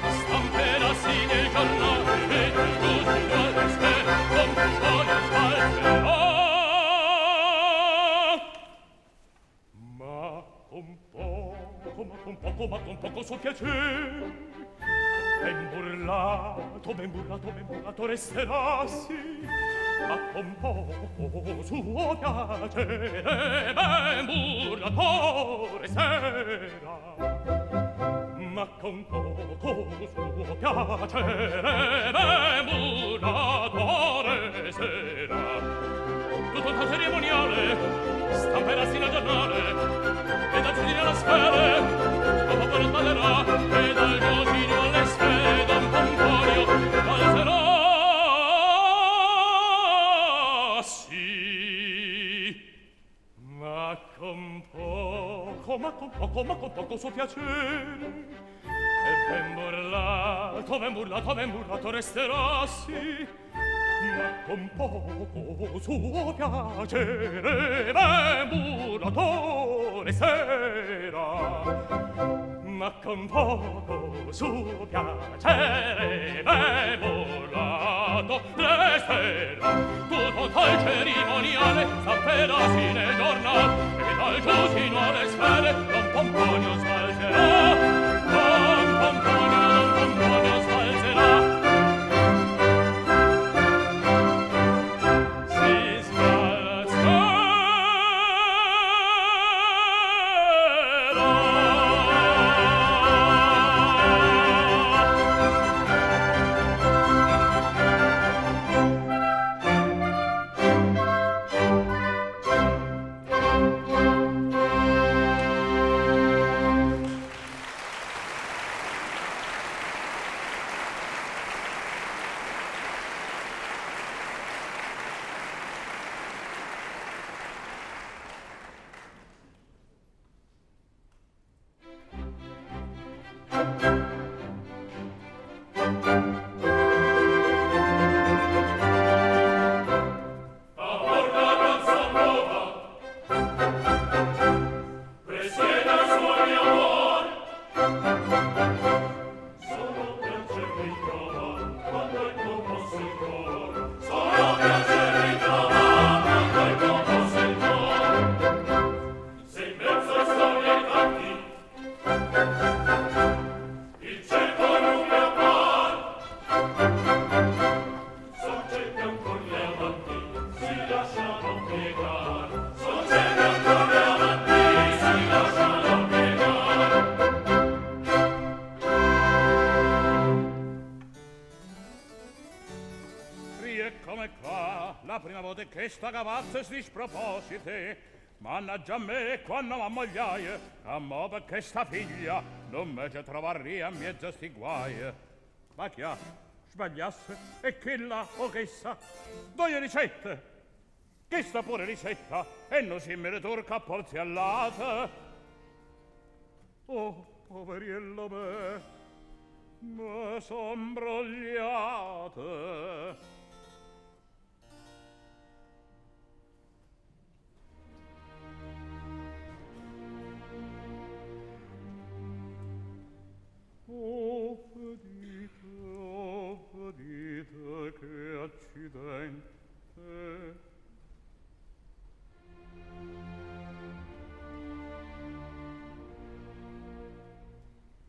I: stamperassi nel giornale e il giusto alle sfere con Pomponio sbalzerà. Ma con poco suo piacere ben burlato resterassi, ma con poco suo piacere ben burlato resterà, ma con poco suo piacere ben burlato resterà. Tutto il cerimoniale stamperassi nel giornale e dal giudizio alla sfere dopo poi lo sballerà, e dal giudizio alle sfere Don Pomponio sbalzerà. Ma con poco suo piacere e ben burlato resterà, sì, ma con poco suo piacere ben burlato resterà, ma con poco suo piacere ben burlato resterà. Tutto tal cerimoniale stamperassi nel giornale e dal giusino alle sfere Don Pomponio sbalzerà, Don Pomponio sbalzerà. Si sbalzerà.
C: Rieccomi qua, la prima volta che sta cavazza si sproposite. Mannaggia a me, quando m'ammogliai, a mo' perché sta figlia non me ci trovaria in mezzo a sti guai. Ma chi ha? Sbagliasse? E che là o che sa? Due ricette! Che sta pure ricetta e non si mi ritorca a porzi all'ate. Oh, poveriello me son brogliate. Oh, vedite che accidente.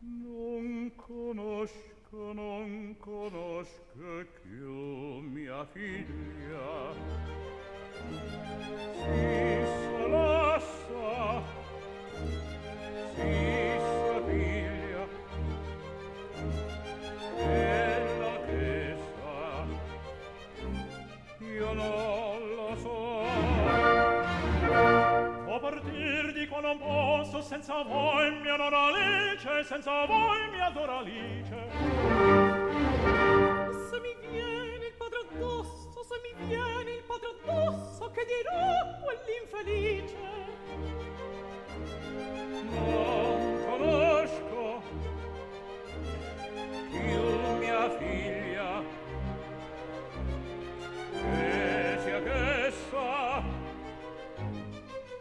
C: Non conosco più mia figlia. Si salassa, si sapiglia, ella che sa, io non lo so.
E: O partir dico non posso senza voi mia Doralice, senza voi mia Doralice.
B: Se mi viene il padre addosso, se mi viene il padre addosso, che dirò quell'infelice?
C: Non conosco più mia figlia, che sia che sa,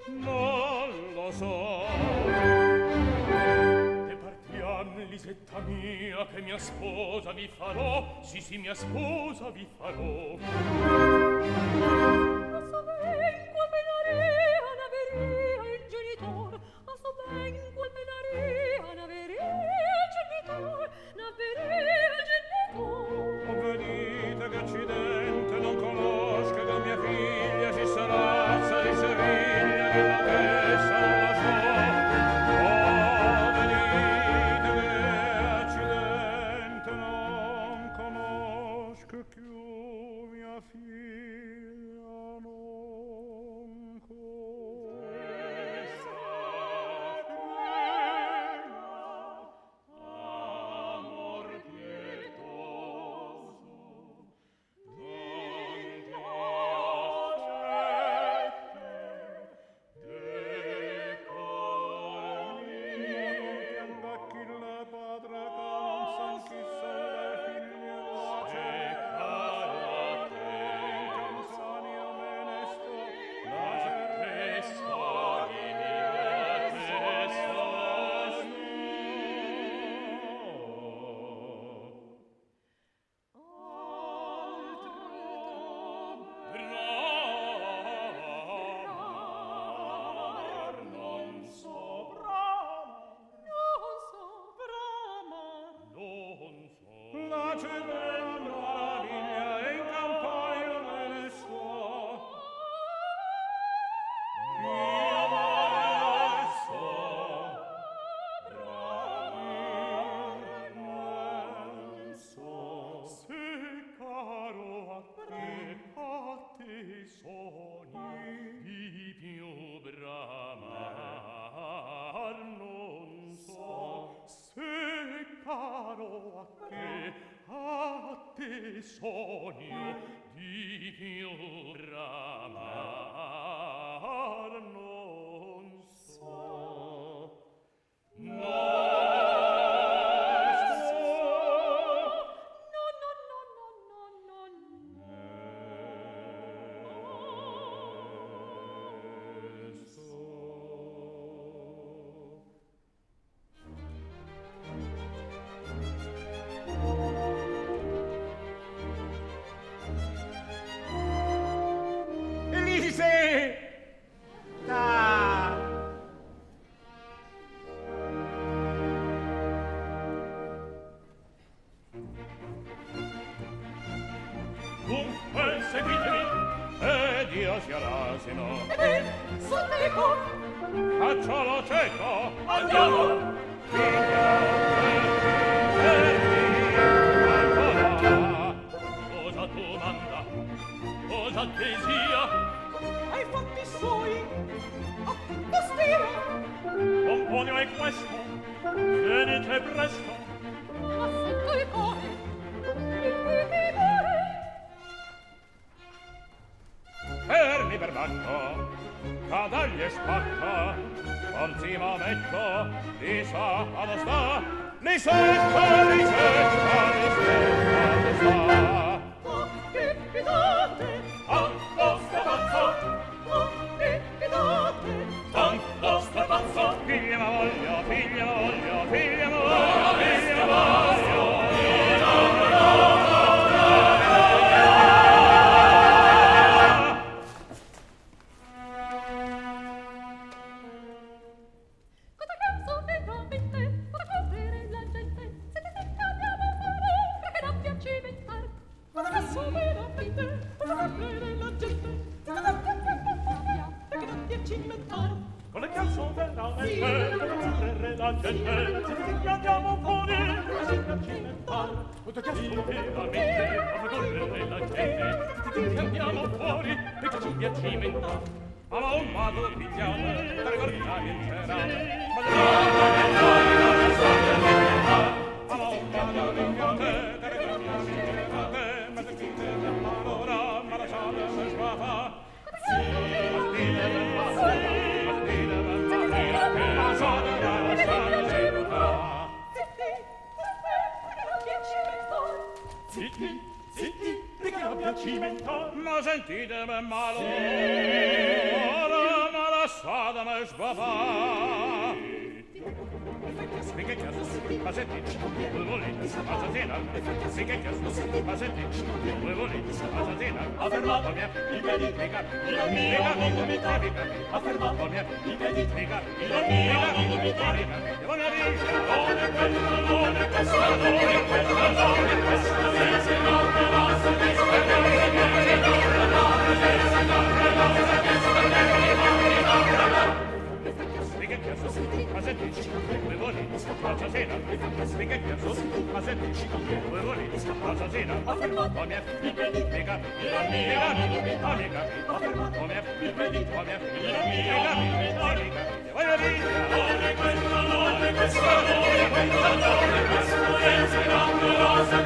C: non lo so.
I: E partiam, Lisetta mia, che mia sposa vi farò, sì, mia sposa vi farò.
B: A so ben qual menaria n'averia il genitor, a so ben qual menaria n'averia il genitor, n'averia il genitor.
C: Oh, vedite che accidente, non conosco che mia figlia si sarazza di Seviglia, che la testa non la so. Oh, vedite che accidente, non conosco più mia figlia, non conosco. Amor pietoso,
I: sogno di più bramar non so.
C: Dunque seguitemi ed io sia l'asino.
B: Sono
C: Facciolo cieco.
B: Andiamo!
I: Cosa tu manda? Cosa te sia?
B: Ai fatti suoi,
E: matrimonio è questo. Venite presto.
B: Affetto il cuore, il cuore.
C: Perni per banco, cadaglie spacca, anzi mametto, lisa ad sta, lisetta, lisetta, lisetta, lisetta.
B: Oh, che piedate,
C: Tanto sta pazzo,
B: oh, che piedate.
C: tanto sta pazzo, figlia ma voglio, figlia ma voglio, figlia ma voglio, figlia ma voglio.
B: Cosa cazzo veramente, cosa correre la gente, se ti cambiamo fare, perché non piaci inventare. Cosa cazzo veramente, cosa correre la gente, se ti cambiamo fare, perché non piaci inventare.
E: Con le calzone veramente, per non correre la gente, se ti andiamo fuori, così per cimentar. Tutto che veramente, per correre la gente, se ti andiamo fuori, perché ci piace inventare.
C: Ma un mago pigliate, per ricordare il cerame, ma un mago pigliate, per ricordare il cerame, ma se quinte del malora, ma lasciate me sguapa. Ma dite del malora, ma dite del malora, che la sola da lasciare me sguapa.
E: Zitti, zitti, perché non piace inventare.
C: Ma sentite me malora, ma lasciate me sguapa. Finché chiasso, ma sentite, voi volete, assassina. Finché chiasso, ma sentite, voi volete, assassina.
E: Affermato mia, i piedi, il mio amico mi trovi. Affermato mia, i piedi, il mio amico mi trovi.
C: Non è vita,
E: Non è quello, non è questo, non è quello, non è questo. Se non me lo so,
C: finché chiasso, ma sentite, voi volete, assassina. Finché chiasso, ma sentite, voi volete, assassina.
E: Affermato
C: mia, i piedi, amica, amica, affermato mia, i piedi, amica, amica, voglio dire,
E: non è quello, non è questo, non è quello, non è questo. Se non me lo so,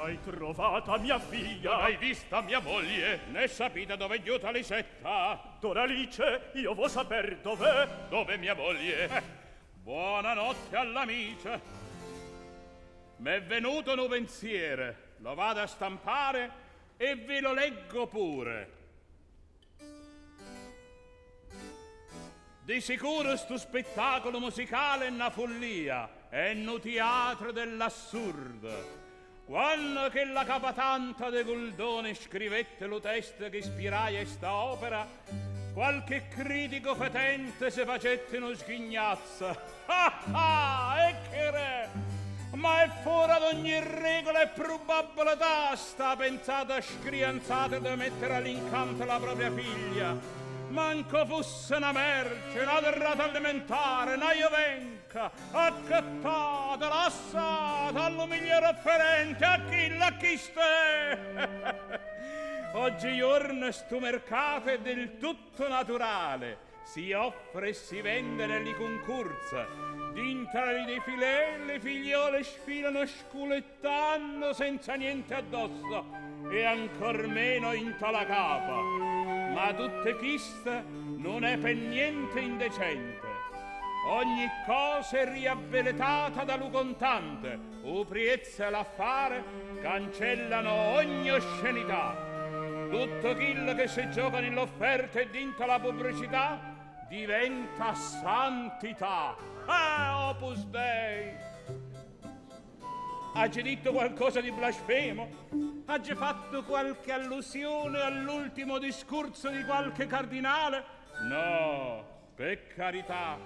E: hai trovata mia figlia?
C: hai vista mia moglie, né sapete dove è giuta Lisetta?
E: Doralice, io vuol saper dov'è.
C: Dove mia moglie? Buonanotte all'amice. M'è venuto un pensiero, lo vado a stampare e ve lo leggo pure. Di sicuro sto spettacolo musicale è una follia, è un teatro dell'assurdo. Quando che la capatanta de Goldone scrivette lo testo che ispirai a sta opera, qualche critico fetente se facette uno sghignazzo. E che re! Ma è fuori ad ogni regola e probabilità sta pensata scrianzata di mettere all'incanto la propria figlia. Manco fosse una merce, una derrata alimentare, una iovenca, accattata, lassata, allo miglior offerente, a chi ste? Oggi giorno sto mercato è del tutto naturale, si offre e si vende negli concorsi. Dintra dei filè le figliole sfilano sculettando senza niente addosso e ancor meno in la capa. Ma tutte queste non è per niente indecente. Ogni cosa è riabilitata dallo contante, o prezzo l'affare cancellano ogni oscenità. Tutto quello che si gioca nell'offerta e dintra la pubblicità diventa santità. Opus Dei! Haggi detto qualcosa di blasfemo? Haggi fatto qualche allusione all'ultimo discorso di qualche cardinale? No, per carità.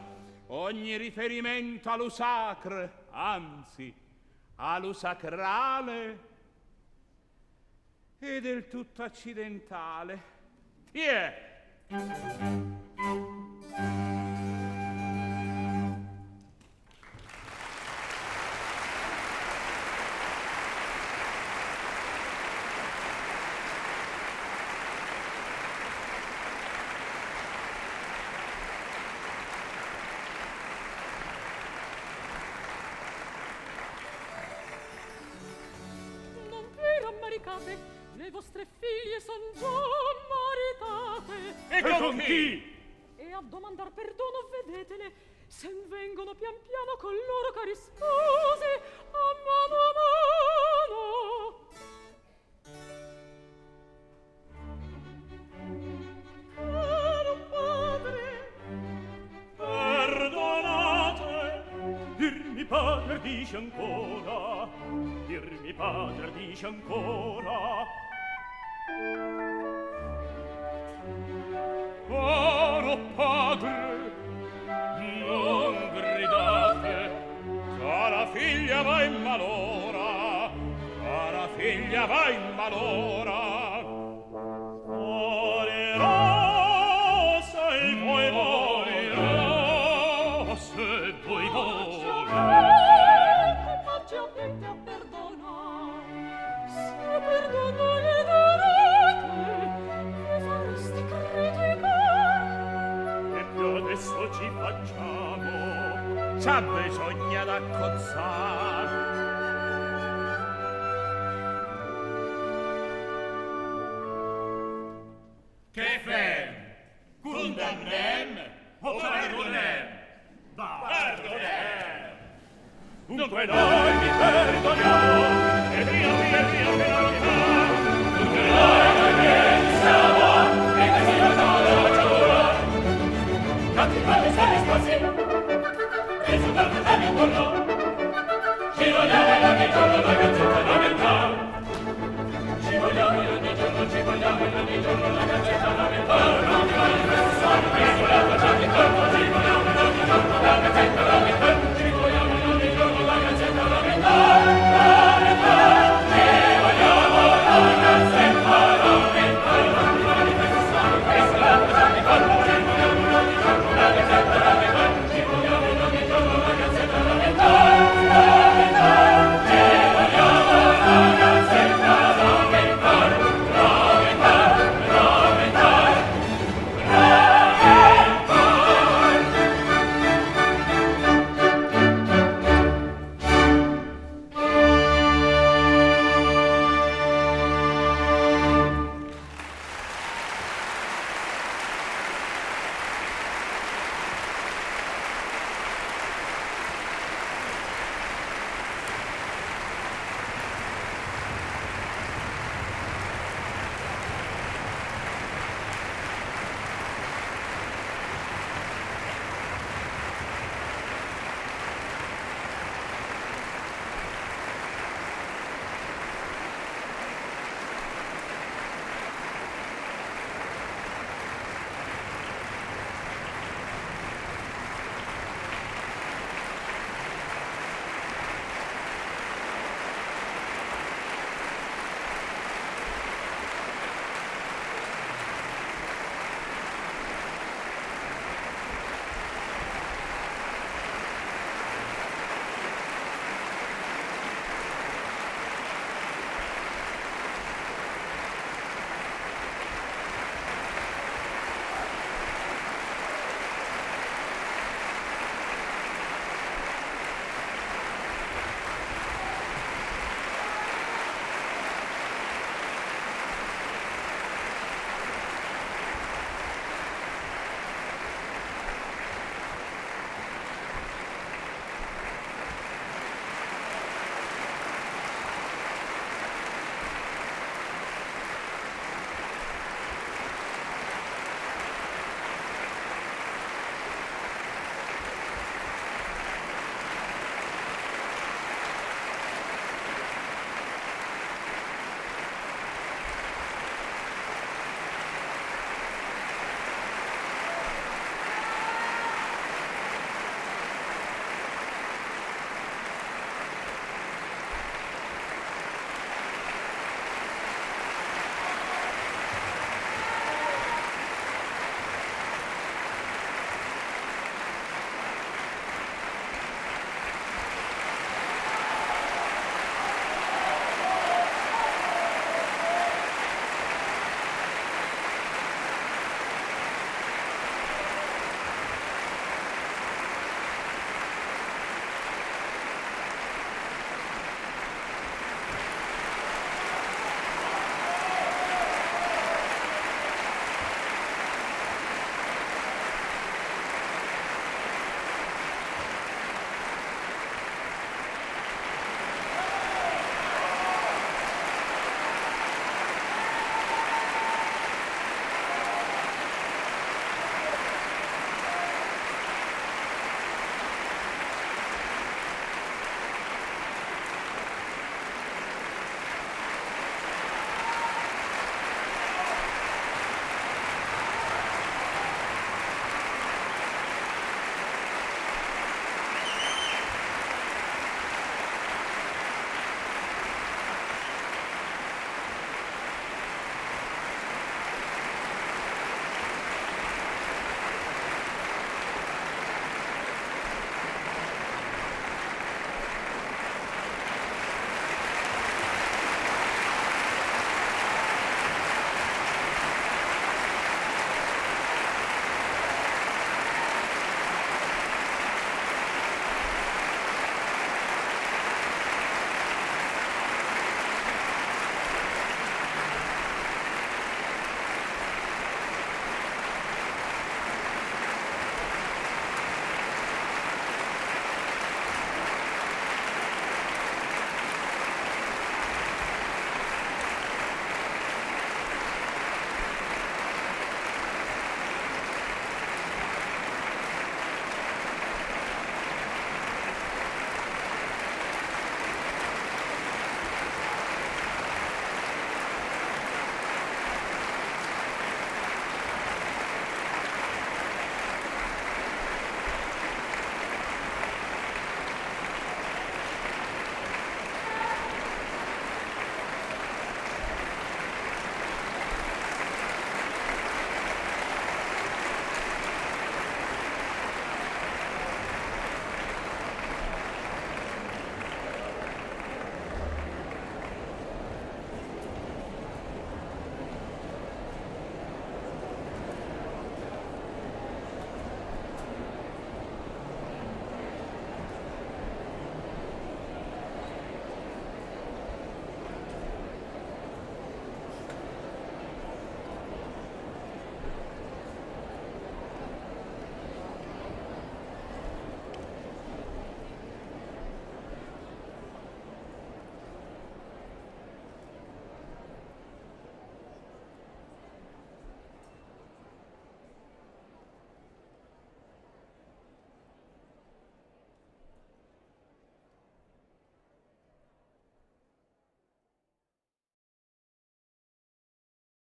C: ogni riferimento all'usacre, anzi, all'usacrale, è del tutto accidentale. Tiè!
B: Non vi rammaricate, le vostre figlie son già maritate.
C: E con chi?
B: E a domandar perdono vedetele, sen vengono pian piano con loro cari sposi a mano a mano. Caro padre,
E: Perdonate, dirmi padre dice ancora, dirmi padre dice ancora.
C: Caro padre, non gridate, cara figlia va in malora, cara figlia va in malora.
E: Morirò se vuoi morirò, se vuoi
B: Ecco, maggiamente a perdonar. Se perdono gli darete, vi fareste criticare.
E: e più adesso ci facciamo.
C: C'ha bisogna d'accozzar. Che fem? Condamnem o perdonem? Perdonem!
E: Dunque noi vi perdoniamo
C: E via, via, via, per la verità!
D: Dunque noi siamo e così non facciamo. Tanti padri sono risposti, risultato da mi torno. Ci vogliamo in ogni giorno la gazzetta da metà. Ci vogliamo in ogni giorno, ci vogliamo in ogni giorno la gazzetta da metà. Non ti voglio pensare, mi sulla faccia di torno. Ci vogliamo in ogni giorno la gazzetta da metà.